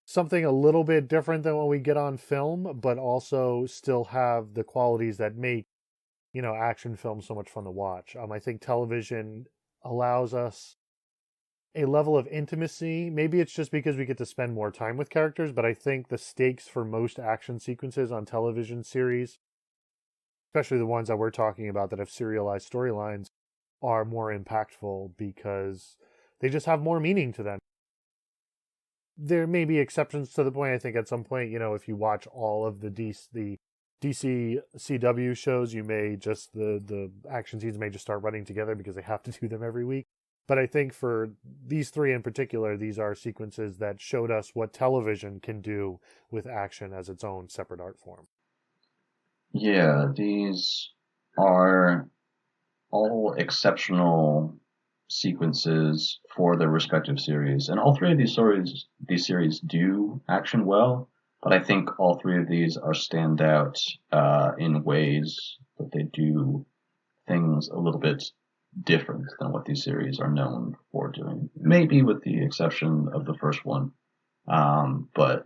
something a little bit different than what we get on film, but also still have the qualities that make, action films so much fun to watch. I think television allows us a level of intimacy. Maybe it's just because we get to spend more time with characters, but I think the stakes for most action sequences on television series, especially the ones that we're talking about that have serialized storylines, are more impactful because they just have more meaning to them. There may be exceptions to the point. I think at some point, if you watch all of the DC CW shows, you may just, the action scenes may just start running together because they have to do them every week. But I think for these 3 in particular, these are sequences that showed us what television can do with action as its own separate art form. Yeah, these are all exceptional sequences for their respective series, and all 3 of these series do action well. But I think all 3 of these are standout in ways that they do things a little bit different than what these series are known for doing. Maybe with the exception of the first one, but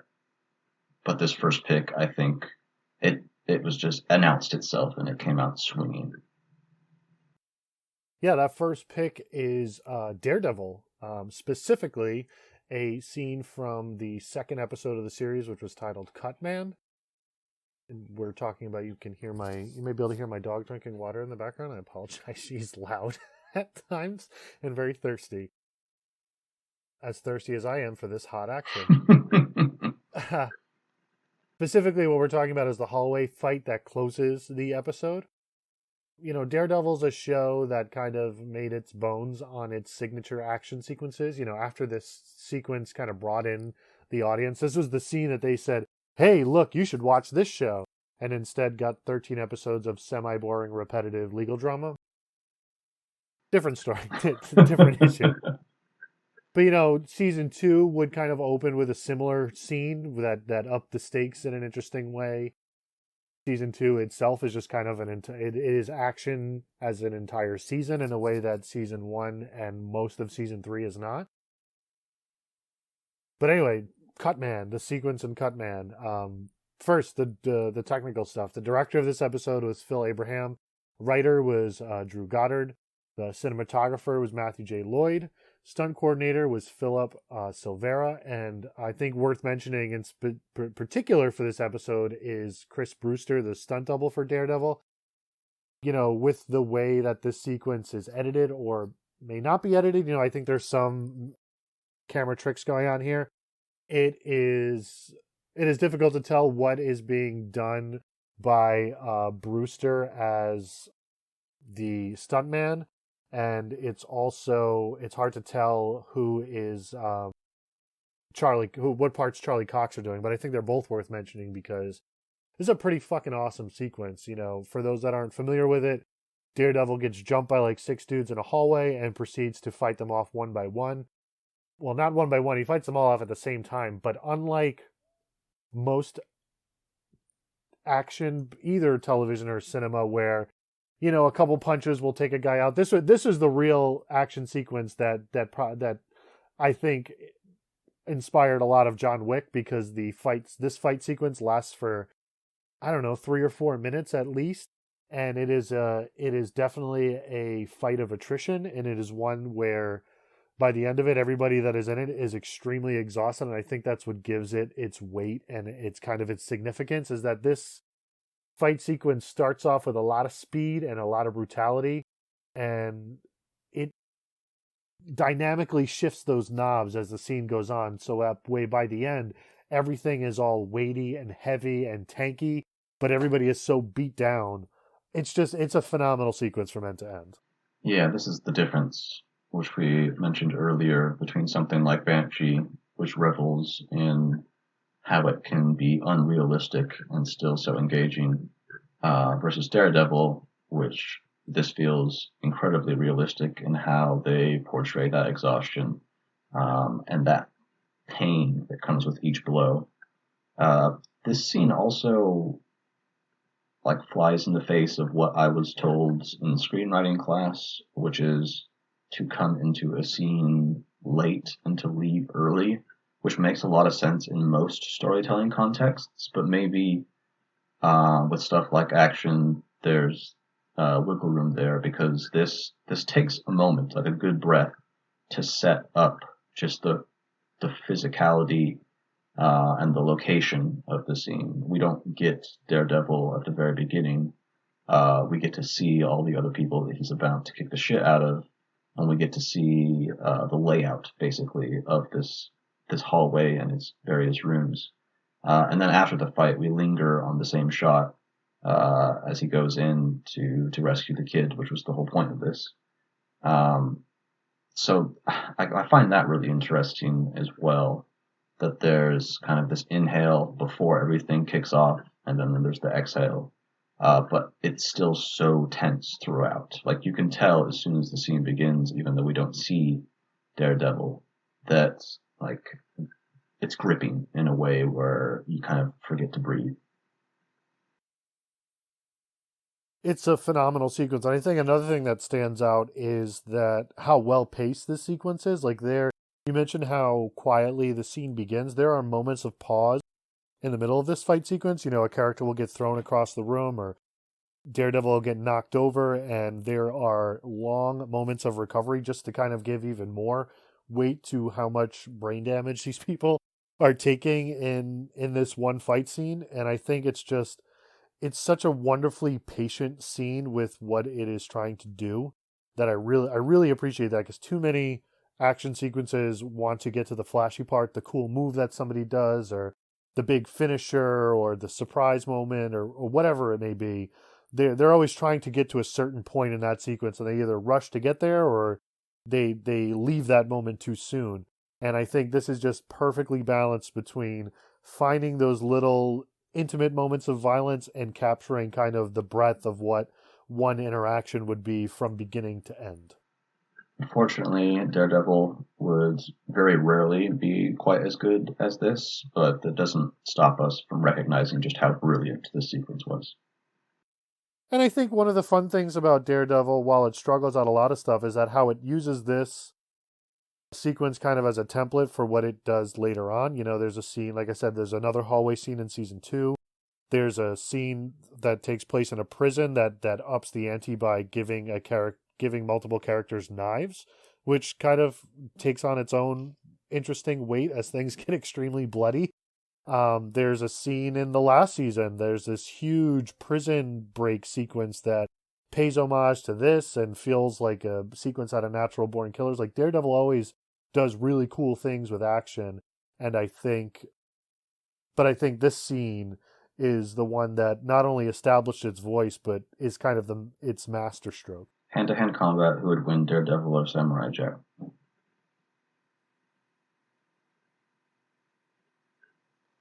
this first pick, I think it was just announced itself and it came out swinging. Yeah, that first pick is Daredevil, specifically a scene from the 2nd episode of the series, which was titled Cut Man. And we're talking about, you may be able to hear my dog drinking water in the background. I apologize. She's loud at times and very thirsty. As thirsty as I am for this hot action. Specifically, what we're talking about is the hallway fight that closes the episode. Daredevil's a show that kind of made its bones on its signature action sequences. After this sequence kind of brought in the audience, this was the scene that they said, hey, look, you should watch this show. And instead got 13 episodes of semi-boring, repetitive legal drama. Different story. Different issue. But, season 2 would kind of open with a similar scene that upped the stakes in an interesting way. Season 2 itself is just kind of it is action as an entire season in a way that season 1 and most of season 3 is not. But anyway, Cutman, the sequence in Cutman. First, the technical stuff. The director of this episode was Phil Abraham. Writer was Drew Goddard. The cinematographer was Matthew J. Lloyd. Stunt coordinator was Philip Silvera. And I think worth mentioning in particular for this episode is Chris Brewster, the stunt double for Daredevil. With the way that this sequence is edited or may not be edited, I think there's some camera tricks going on here. It is difficult to tell what is being done by Brewster as the stuntman. And it's hard to tell who is what parts Charlie Cox are doing, but I think they're both worth mentioning because this is a pretty fucking awesome sequence. For those that aren't familiar with it, Daredevil gets jumped by like 6 dudes in a hallway and proceeds to fight them off one by one. Well, not one by one, he fights them all off at the same time, but unlike most action, either television or cinema, where a couple punches will take a guy out. This is the real action sequence that I think inspired a lot of John Wick, because this fight sequence lasts for, I don't know, 3 or 4 minutes at least, and it is definitely a fight of attrition, and it is one where by the end of it, everybody that is in it is extremely exhausted, and I think that's what gives it its weight and its kind of its significance, is that this fight sequence starts off with a lot of speed and a lot of brutality, and it dynamically shifts those knobs as the scene goes on, so that way by the end, everything is all weighty and heavy and tanky, but everybody is so beat down. It's a phenomenal sequence from end to end. Yeah, this is the difference, which we mentioned earlier, between something like Banshee, which revels in how it can be unrealistic and still so engaging, versus Daredevil, which this feels incredibly realistic in how they portray that exhaustion, and that pain that comes with each blow. This scene also flies in the face of what I was told in screenwriting class, which is to come into a scene late and to leave early, which makes a lot of sense in most storytelling contexts, but maybe with stuff like action, there's wiggle room there, because this takes a moment, like a good breath, to set up just the physicality and the location of the scene. We don't get Daredevil at the very beginning. We get to see all the other people that he's about to kick the shit out of, and we get to see the layout, basically, of this hallway and its various rooms. And then after the fight, we linger on the same shot as he goes in to rescue the kid, which was the whole point of this. So I find that really interesting as well, that there's kind of this inhale before everything kicks off, and then there's the exhale. But it's still so tense throughout. Like, you can tell as soon as the scene begins, even though we don't see Daredevil, that it's gripping in a way where you kind of forget to breathe. It's a phenomenal sequence. And I think another thing that stands out is that how well paced this sequence is. You mentioned how quietly the scene begins. There are moments of pause in the middle of this fight sequence. A character will get thrown across the room, or Daredevil will get knocked over, and there are long moments of recovery just to kind of give even more weight to how much brain damage these people are taking in this one fight scene. And I think it's such a wonderfully patient scene with what it is trying to do, that I really appreciate that, because too many action sequences want to get to the flashy part, the cool move that somebody does, or the big finisher, or the surprise moment, or whatever it may be. They're always trying to get to a certain point in that sequence, and they either rush to get there, or they leave that moment too soon. And I think this is just perfectly balanced between finding those little intimate moments of violence and capturing kind of the breadth of what one interaction would be from beginning to end. Unfortunately, Daredevil would very rarely be quite as good as this, but that doesn't stop us from recognizing just how brilliant this sequence was. And I think one of the fun things about Daredevil, while it struggles out a lot of stuff, is that how it uses this sequence kind of as a template for what it does later on. There's a scene, like I said, there's another hallway scene in season 2. There's a scene that takes place in a prison that ups the ante by giving multiple characters knives, which kind of takes on its own interesting weight as things get extremely bloody. There's a scene in the last season. There's this huge prison break sequence that pays homage to this and feels like a sequence out of Natural Born Killers. Like, Daredevil always does really cool things with action, and I think this scene is the one that not only established its voice, but is kind of its masterstroke. Hand-to-hand combat, who would win, Daredevil or Samurai Jack?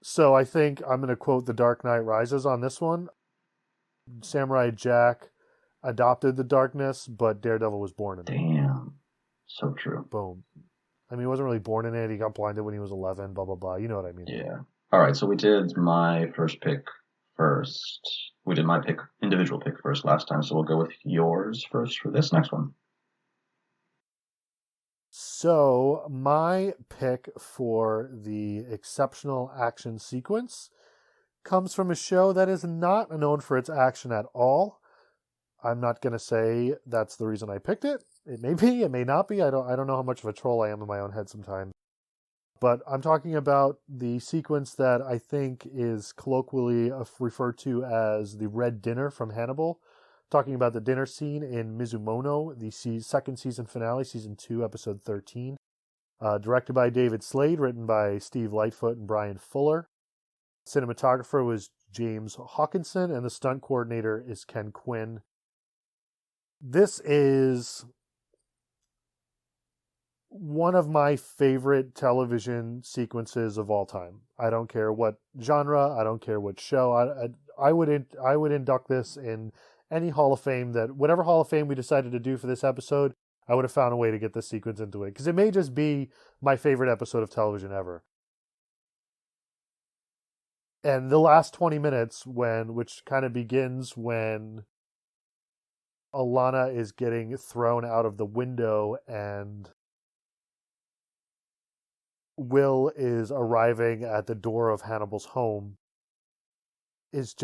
So I think I'm going to quote The Dark Knight Rises on this one. Samurai Jack adopted the darkness, but Daredevil was born in it. Damn. So true. Boom. I mean, he wasn't really born in it. He got blinded when he was 11, blah, blah, blah. You know what I mean? Yeah. All right, so we did my first pick first. We did my individual pick first last time, so we'll go with yours first for this next one. So, my pick for the exceptional action sequence comes from a show that is not known for its action at all. I'm not going to say that's the reason I picked it. It may be, it may not be. I don't know how much of a troll I am in my own head sometimes. But I'm talking about the sequence that I think is colloquially referred to as the Red Dinner from Hannibal. Talking about the dinner scene in Mizumono, the second season finale, season 2, episode 13. Directed by David Slade, written by Steve Lightfoot and Brian Fuller. Cinematographer was James Hawkinson, and the stunt coordinator is Ken Quinn. This is one of my favorite television sequences of all time. I don't care what genre, I don't care what show. I would induct this in any Hall of Fame whatever Hall of Fame we decided to do for this episode, I would have found a way to get this sequence into it, because it may just be my favorite episode of television ever. And the last 20 minutes, which kind of begins when Alana is getting thrown out of the window and Will is arriving at the door of Hannibal's home, it's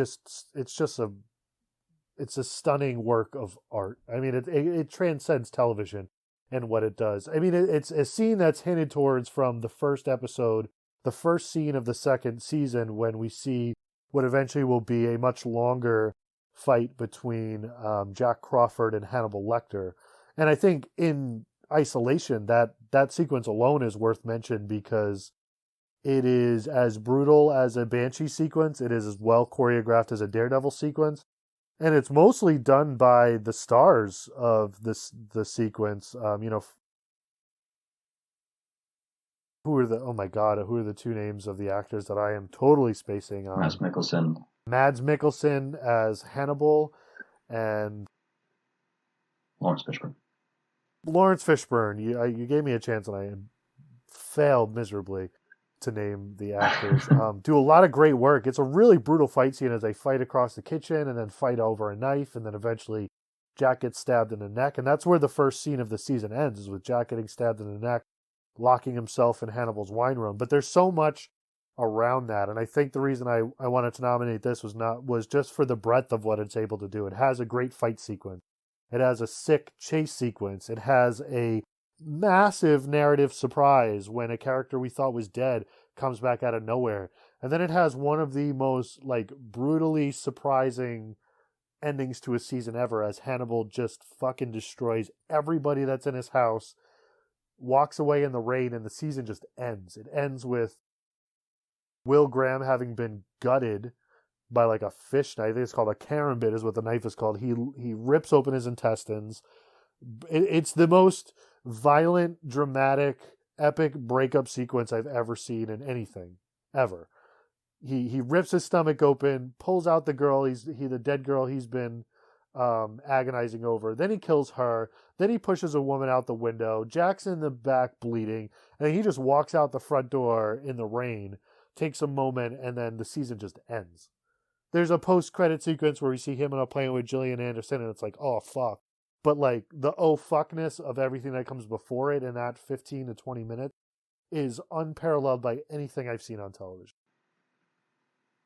a stunning work of art. I mean, it transcends television and what it does. I mean, it's a scene that's hinted towards from the first episode, the first scene of the second season, when we see what eventually will be a much longer fight between Jack Crawford and Hannibal Lecter. And I think in isolation, that sequence alone is worth mention, because it is as brutal as a Banshee sequence. It is as well choreographed as a Daredevil sequence. And it's mostly done by the stars of the sequence. Who are the two names of the actors that I am totally spacing on? Mads Mikkelsen as Hannibal, and Lawrence Fishburne. You gave me a chance and I failed miserably to name the actors. Do a lot of great work. It's a really brutal fight scene as they fight across the kitchen and then fight over a knife, and then eventually Jack gets stabbed in the neck. And that's where the first scene of the season ends, is with Jack getting stabbed in the neck, locking himself in Hannibal's wine room. But there's so much around that, and I think the reason I wanted to nominate this was just for the breadth of what it's able to do. It has a great fight sequence. It has a sick chase sequence. It has a massive narrative surprise when a character we thought was dead comes back out of nowhere. And then it has one of the most brutally surprising endings to a season ever, as Hannibal just fucking destroys everybody that's in his house, walks away in the rain, and the season just ends. It ends with Will Graham having been gutted by a fish knife. I think it's called a carambit is what the knife is called. He rips open his intestines. It's the most violent, dramatic, epic breakup sequence I've ever seen in anything, ever. He rips his stomach open, pulls out the girl, the dead girl he's been agonizing over. Then he kills her. Then he pushes a woman out the window. Jack's in the back bleeding, and he just walks out the front door in the rain, takes a moment, and then the season just ends. There's a post-credit sequence where we see him on a plane with Gillian Anderson, and it's oh fuck. But the oh fuckness of everything that comes before it in that 15 to 20 minutes is unparalleled by anything I've seen on television.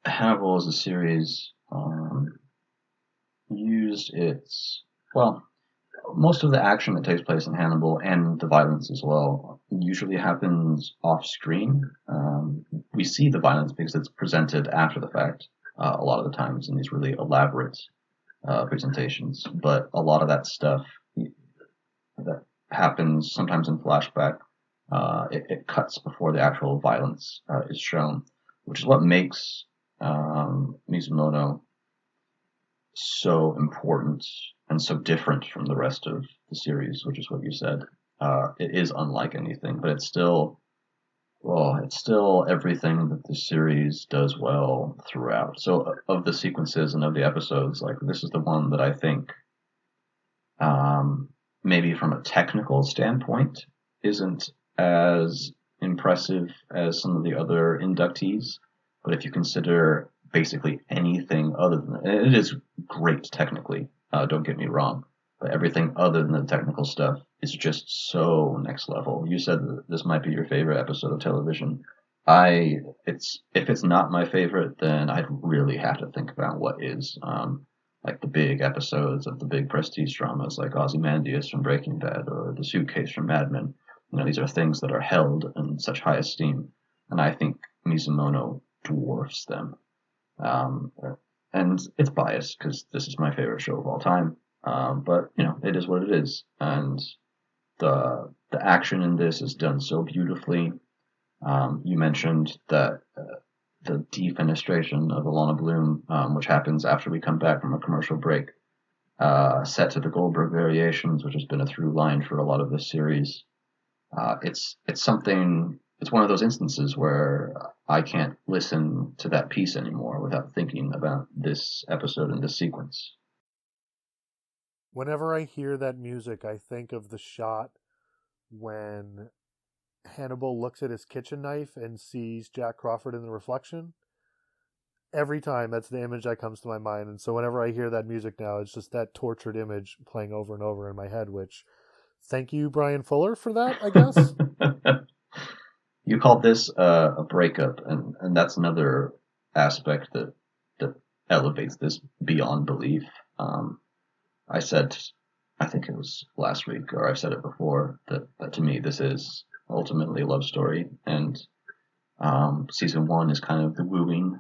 Hannibal as a series used most of the action that takes place in Hannibal, and the violence as well, usually happens off screen. We see the violence because it's presented after the fact a lot of the times in these really elaborate presentations, but a lot of that stuff that happens sometimes in flashback, it cuts before the actual violence is shown, which is what makes Mizumono so important and so different from the rest of the series, which is what you said. It is unlike anything, but it's still everything that the series does well throughout. So of the sequences and of the episodes, this is the one that I think maybe from a technical standpoint isn't as impressive as some of the other inductees. But if you consider basically anything other than it is great technically. Don't get me wrong, but everything other than the technical stuff is just so next level. You said that this might be your favorite episode of television. If it's not my favorite, then I'd really have to think about what is. Like the big episodes of the big prestige dramas, like Ozymandias from Breaking Bad or The Suitcase from Mad Men. These are things that are held in such high esteem, and I think Mizumono dwarfs them. Um, and it's biased because this is my favorite show of all time. But it is what it is, and the action in this is done so beautifully. You mentioned that the defenestration of Alana Bloom, which happens after we come back from a commercial break, set to the Goldberg variations, which has been a through line for a lot of this series. It's something. It's one of those instances where I can't listen to that piece anymore without thinking about this episode and this sequence. Whenever I hear that music, I think of the shot when Hannibal looks at his kitchen knife and sees Jack Crawford in the reflection. Every time, that's the image that comes to my mind. And so whenever I hear that music now, it's just that tortured image playing over and over in my head, which, thank you, Brian Fuller, for that, I guess. You called this a breakup, and that's another aspect that elevates this beyond belief. I said, I think it was last week, or I've said it before, that to me this is ultimately a love story, and season 1 is kind of the wooing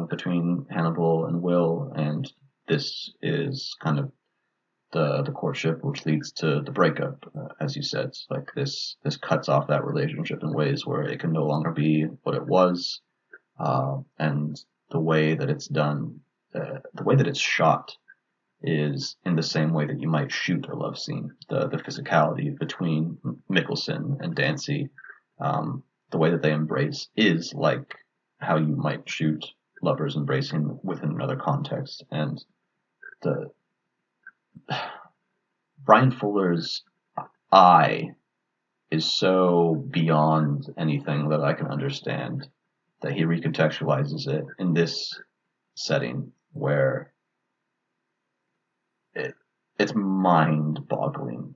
between Hannibal and Will, and this is kind of the courtship, which leads to the breakup, as you said. Like this cuts off that relationship in ways where it can no longer be what it was, and the way that it's done, the way that it's shot, is in the same way that you might shoot a love scene. The physicality between Mikkelsen and Dancy, the way that they embrace is like how you might shoot lovers embracing within another context. And the Brian Fuller's eye is so beyond anything that I can understand that he recontextualizes it in this setting where it's mind-boggling.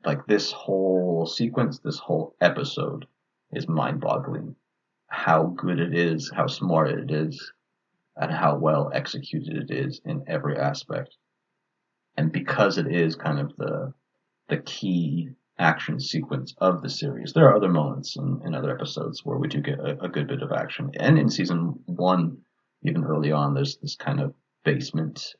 Like this whole sequence, this whole episode is mind-boggling. How good it is, how smart it is, and how well executed it is in every aspect. And because it is kind of the key action sequence of the series, there are other moments in other episodes where we do get a good bit of action. And in season 1, even early on, there's this kind of basement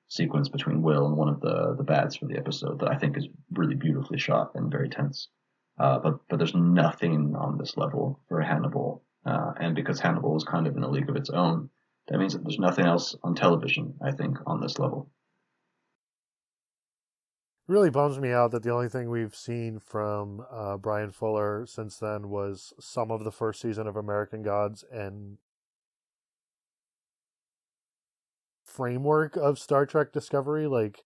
sequence between Will and one of the bads for the episode that I think is really beautifully shot and very tense. But there's nothing on this level for Hannibal. And because Hannibal is kind of in a league of its own, that means that there's nothing else on television, I think, on this level. It really bums me out that the only thing we've seen from Brian Fuller since then was some of the first season of American Gods and framework of Star Trek Discovery. Like,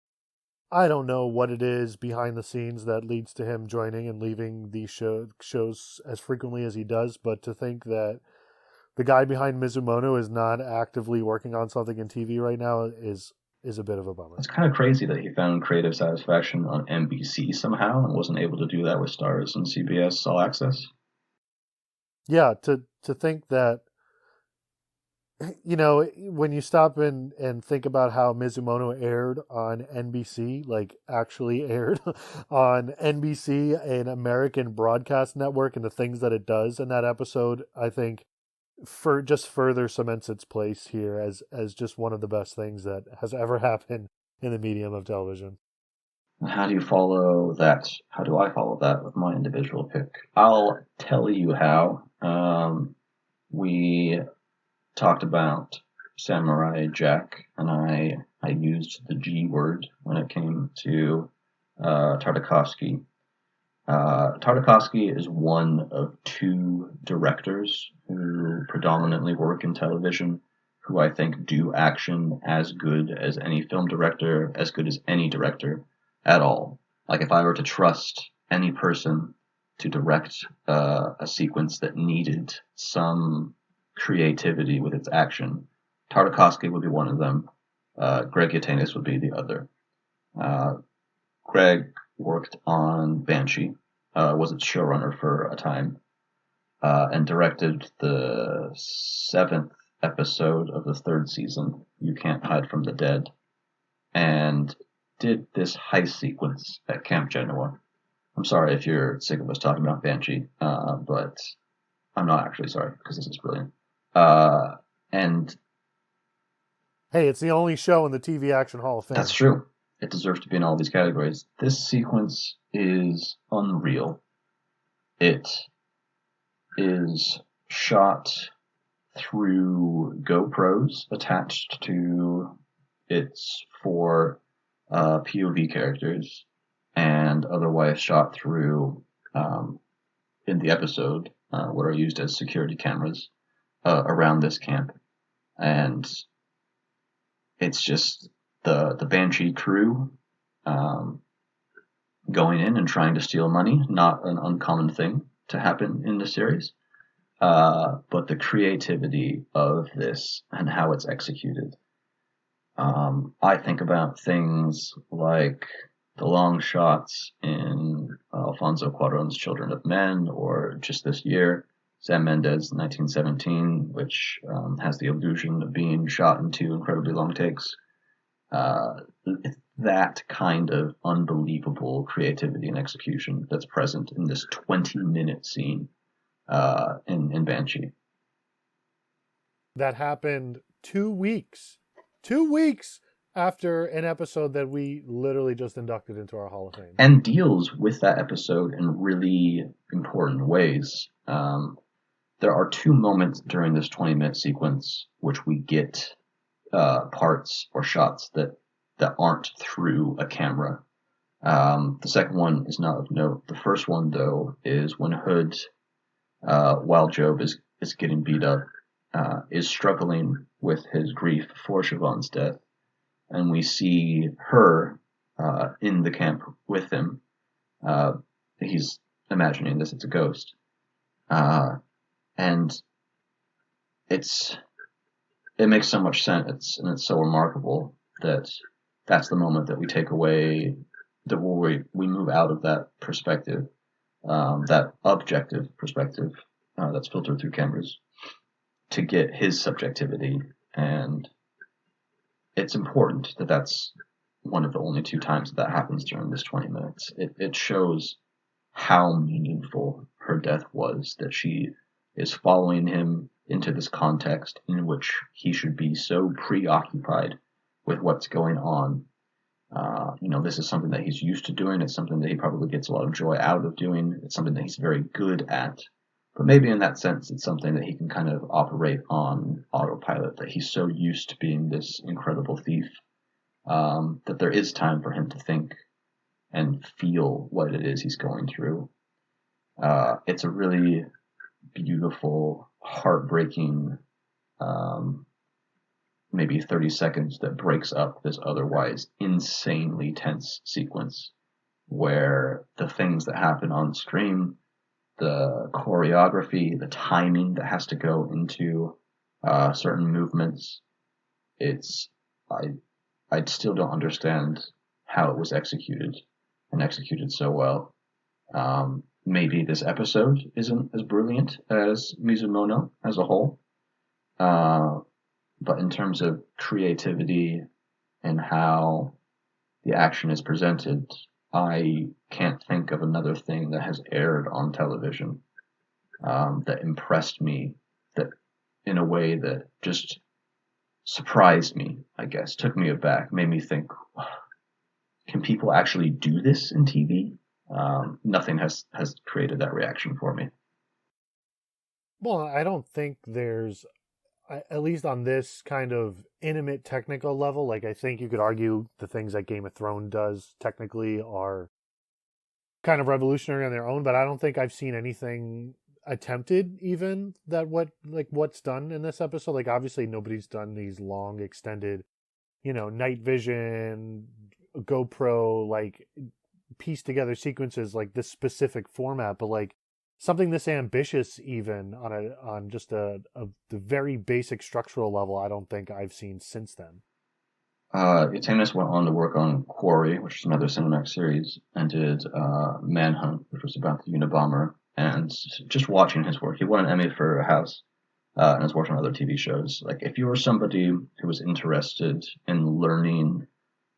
I don't know what it is behind the scenes that leads to him joining and leaving these shows as frequently as he does, but to think that the guy behind Mizumono is not actively working on something in TV right now is a bit of a bummer. It's kind of crazy that he found creative satisfaction on NBC somehow and wasn't able to do that with Starz and CBS All Access. Yeah, to think that, when you stop and think about how Mizumono aired on NBC, like actually aired on NBC, an American broadcast network, and the things that it does in that episode, I think for just further cements its place here as just one of the best things that has ever happened in the medium of television. How do you follow that? How do I follow that with my individual pick? I'll tell you how. We talked about Samurai Jack, and I used the G word when it came to Tartakovsky. Tartakovsky is one of 2 directors who predominantly work in television, who I think do action as good as any film director, as good as any director at all. Like if I were to trust any person to direct a sequence that needed some creativity with its action. Tartakovsky would be one of them. Greg Yaitanes would be the other. Greg worked on Banshee, was its showrunner for a time, and directed the 7th episode of the 3rd season, You Can't Hide from the Dead, and did this heist sequence at Camp Genoa. I'm sorry if you're sick of us talking about Banshee, but I'm not actually sorry, because this is brilliant. And hey, it's the only show in the TV Action Hall of Fame. That's true. It deserves to be in all these categories. This sequence is unreal. It is shot through GoPros attached to its 4 POV characters, and otherwise shot through, in the episode, what are used as security cameras around this camp. And it's just the Banshee crew going in and trying to steal money, not an uncommon thing to happen in the series. But the creativity of this and how it's executed. I think about things like the long shots in Alfonso Cuarón's Children of Men, or just this year, Sam Mendes' 1917, which has the illusion of being shot in 2 incredibly long takes. That kind of unbelievable creativity and execution that's present in this 20-minute scene in Banshee. That happened 2 weeks after an episode that we literally just inducted into our Hall of Fame. And deals with that episode in really important ways. There are 2 moments during this 20-minute sequence which we get parts or shots that aren't through a camera. The second one is not of note. The first one, though, is when Hood, while Job is getting beat up, is struggling with his grief for Siobhan's death. And we see her in the camp with him. He's imagining this, it's a ghost. And it makes so much sense, and it's so remarkable that that's the moment that we take away, that we move out of that perspective, that objective perspective that's filtered through cameras, to get his subjectivity. And it's important that that's one of the only 2 times that happens during this 20 minutes. It shows how meaningful her death was, that she is following him into this context in which he should be so preoccupied with what's going on. This is something that he's used to doing. It's something that he probably gets a lot of joy out of doing. It's something that he's very good at. But maybe in that sense, it's something that he can kind of operate on autopilot, that he's so used to being this incredible thief, that there is time for him to think and feel what it is he's going through. It's a really beautiful, heartbreaking, maybe 30 seconds that breaks up this otherwise insanely tense sequence, where the things that happen on screen, the choreography, the timing that has to go into certain movements, I still don't understand how it was executed, and executed so well. Maybe this episode isn't as brilliant as Mizumono as a whole, but in terms of creativity and how the action is presented, I can't think of another thing that has aired on television that impressed me, that in a way that just surprised me, I guess, took me aback, made me think, can people actually do this in TV? Nothing has created that reaction for me. Well, I don't think there's, at least on this kind of intimate technical level, like I think you could argue the things that Game of Thrones does technically are kind of revolutionary on their own, but I don't think I've seen anything attempted even that what's done in this episode. Like obviously nobody's done these long extended, night vision, GoPro, like piece together sequences like this specific format, but like something this ambitious, even on just the very basic structural level, I don't think I've seen since then. Itanis went on to work on Quarry, which is another Cinemax series, and did Manhunt, which was about the Unabomber. And just watching his work, he won an Emmy for House, and has worked on other TV shows. Like, if you were somebody who was interested in learning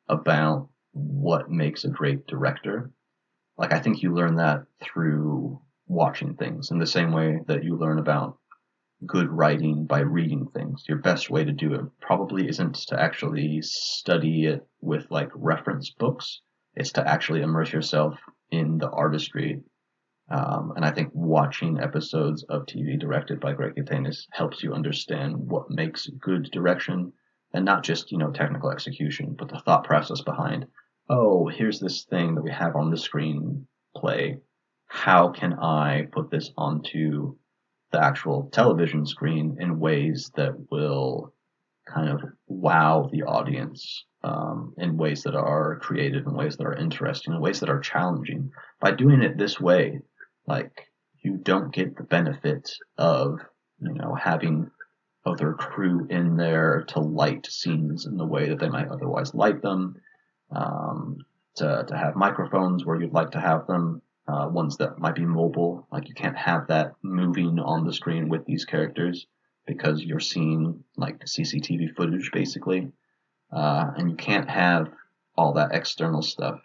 about what makes a great director, like, I think you learn that through watching things in the same way that you learn about good writing by reading things. Your best way to do it probably isn't to actually study it with like reference books. It's to actually immerse yourself in the artistry. And I think watching episodes of TV directed by Greg Itanis helps you understand what makes good direction, and not just, technical execution, but the thought process behind, oh, here's this thing that we have on the screen play. How can I put this onto the actual television screen in ways that will kind of wow the audience, in ways that are creative, in ways that are interesting, in ways that are challenging. By doing it this way, like, you don't get the benefit of, having other crew in there to light scenes in the way that they might otherwise light them, to have microphones where you'd like to have them, ones that might be mobile. Like, you can't have that moving on the screen with these characters because you're seeing like CCTV footage basically, and you can't have all that external stuff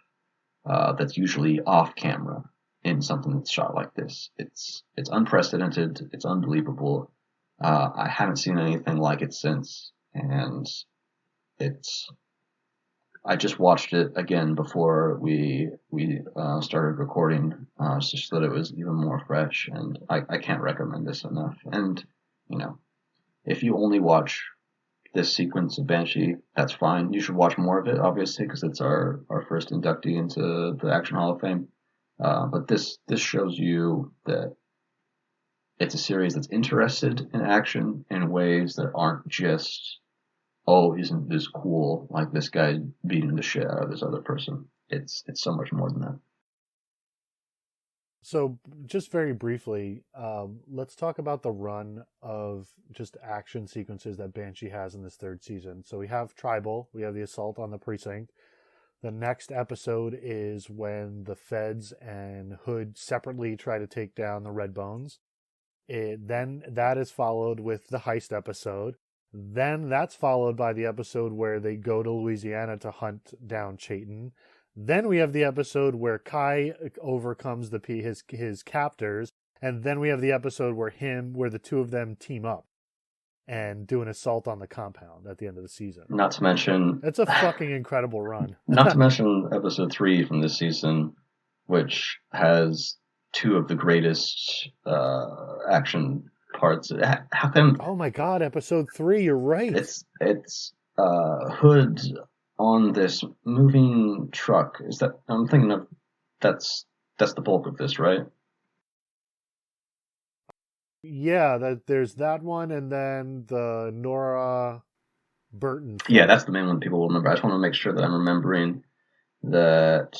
that's usually off camera in something that's shot like this. It's unprecedented. It's unbelievable. I haven't seen anything like it since, and I just watched it again before we started recording, just so that it was even more fresh, and I can't recommend this enough. And, if you only watch this sequence of Banshee, that's fine. You should watch more of it, obviously, because it's our first inductee into the Action Hall of Fame. But this shows you that it's a series that's interested in action in ways that aren't just, oh, isn't this cool? Like, this guy beating the shit out of this other person. It's so much more than that. So, just very briefly, let's talk about the run of just action sequences that Banshee has in this third season. So we have Tribal, we have the assault on the precinct. The next episode is when the Feds and Hood separately try to take down the Red Bones. Then that is followed with the heist episode. Then that's followed by the episode where they go to Louisiana to hunt down Chayton. Then we have the episode where Kai overcomes his captors, and then we have the episode where the two of them team up and do an assault on the compound at the end of the season. Not to mention, it's a fucking incredible run. Not to mention episode 3 from this season, which has two of the greatest action parts. How come? Oh my god, episode 3! You're right. It's Hood on this moving truck. Is that, I'm thinking of, that's the bulk of this, right? Yeah, there's that one, and then the Nora Burton film. Yeah, that's the main one people will remember. I just want to make sure that I'm remembering that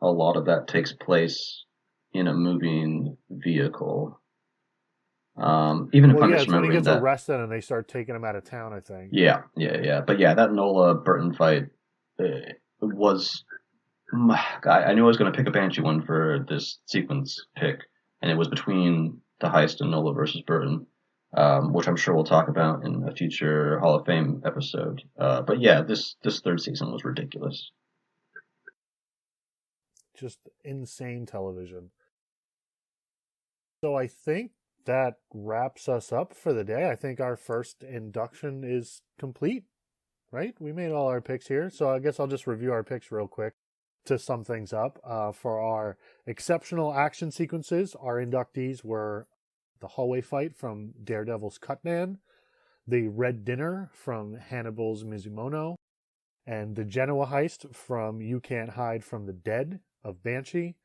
a lot of that takes place in a moving vehicle. Even if I'm just remembering when he gets that, arrested and they start taking him out of town, I think. Yeah. But yeah, that Nola Burton fight was. I knew I was going to pick a Banshee one for this sequence pick, and it was between the heist and Nola versus Burton, which I'm sure we'll talk about in a future Hall of Fame episode. But yeah, this third season was ridiculous. Just insane television. So I think that wraps us up for the day. I think our first induction is complete, right? We made all our picks here, so I guess I'll just review our picks real quick to sum things up. For our exceptional action sequences, our inductees were the hallway fight from Daredevil's Cutman, the Red Dinner from Hannibal's Mizumono, and the Genoa heist from You Can't Hide from the Dead of Banshee.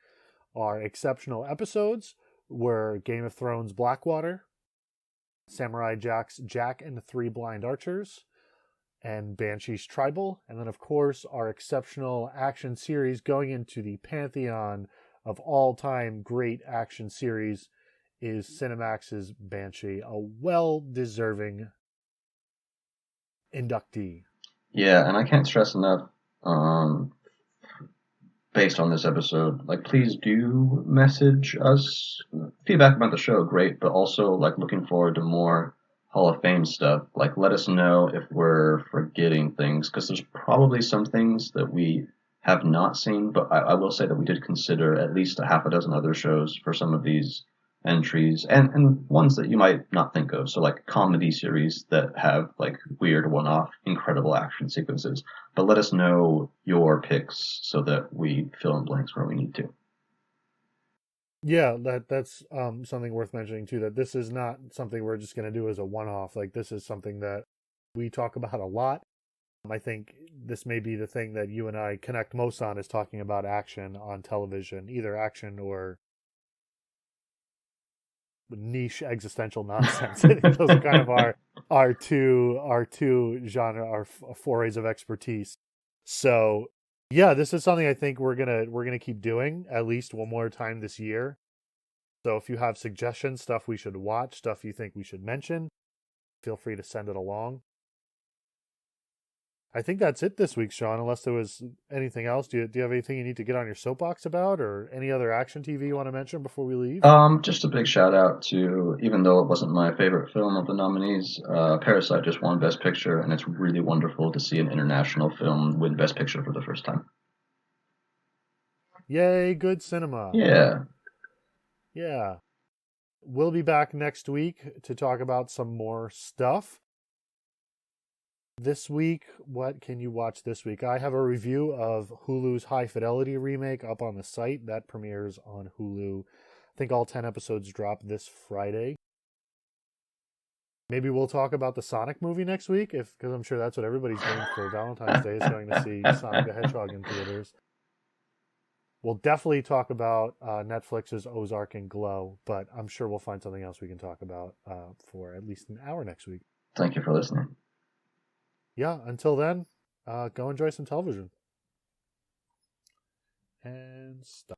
Our exceptional episodes were Game of Thrones Blackwater, Samurai Jack's Jack and the Three Blind Archers, and Banshee's Tribal. And then, of course, our exceptional action series going into the Pantheon of all-time great action series is Cinemax's Banshee, a well-deserving inductee. Yeah, and I can't stress enough, based on this episode, like, please do message us feedback about the show, great, but also, like, looking forward to more Hall of Fame stuff. Like, let us know if we're forgetting things, because there's probably some things that we have not seen, but I will say that we did consider at least a half a dozen other shows for some of these entries, and ones that you might not think of. So, like, comedy series that have, like, weird one-off incredible action sequences. But let us know your picks so that we fill in blanks where we need to. Yeah, that's something worth mentioning too, that this is not something we're just going to do as a one-off. Like, this is something that we talk about a lot. I think this may be the thing that you and I connect most on, is talking about action on television, either action or niche existential nonsense. I think those are kind of our two genre, our forays of expertise. So yeah, this is something I think we're gonna keep doing at least one more time this year. So if you have suggestions, stuff we should watch, stuff you think we should mention, feel free to send it along. I think that's it this week, Sean, unless there was anything else. Do you have anything you need to get on your soapbox about, or any other action TV you want to mention before we leave? Just a big shout out to, even though it wasn't my favorite film of the nominees, Parasite just won Best Picture, and it's really wonderful to see an international film win Best Picture for the first time. Yay, good cinema. Yeah. Yeah. We'll be back next week to talk about some more stuff. This week, what can you watch this week? I have a review of Hulu's High Fidelity remake up on the site. That premieres on Hulu. I think all 10 episodes drop this Friday. Maybe we'll talk about the Sonic movie next week, because I'm sure that's what everybody's doing for Valentine's Day, is going to see Sonic the Hedgehog in theaters. We'll definitely talk about Netflix's Ozark and Glow, but I'm sure we'll find something else we can talk about for at least an hour next week. Thank you for listening. Yeah, until then, go enjoy some television. And stop.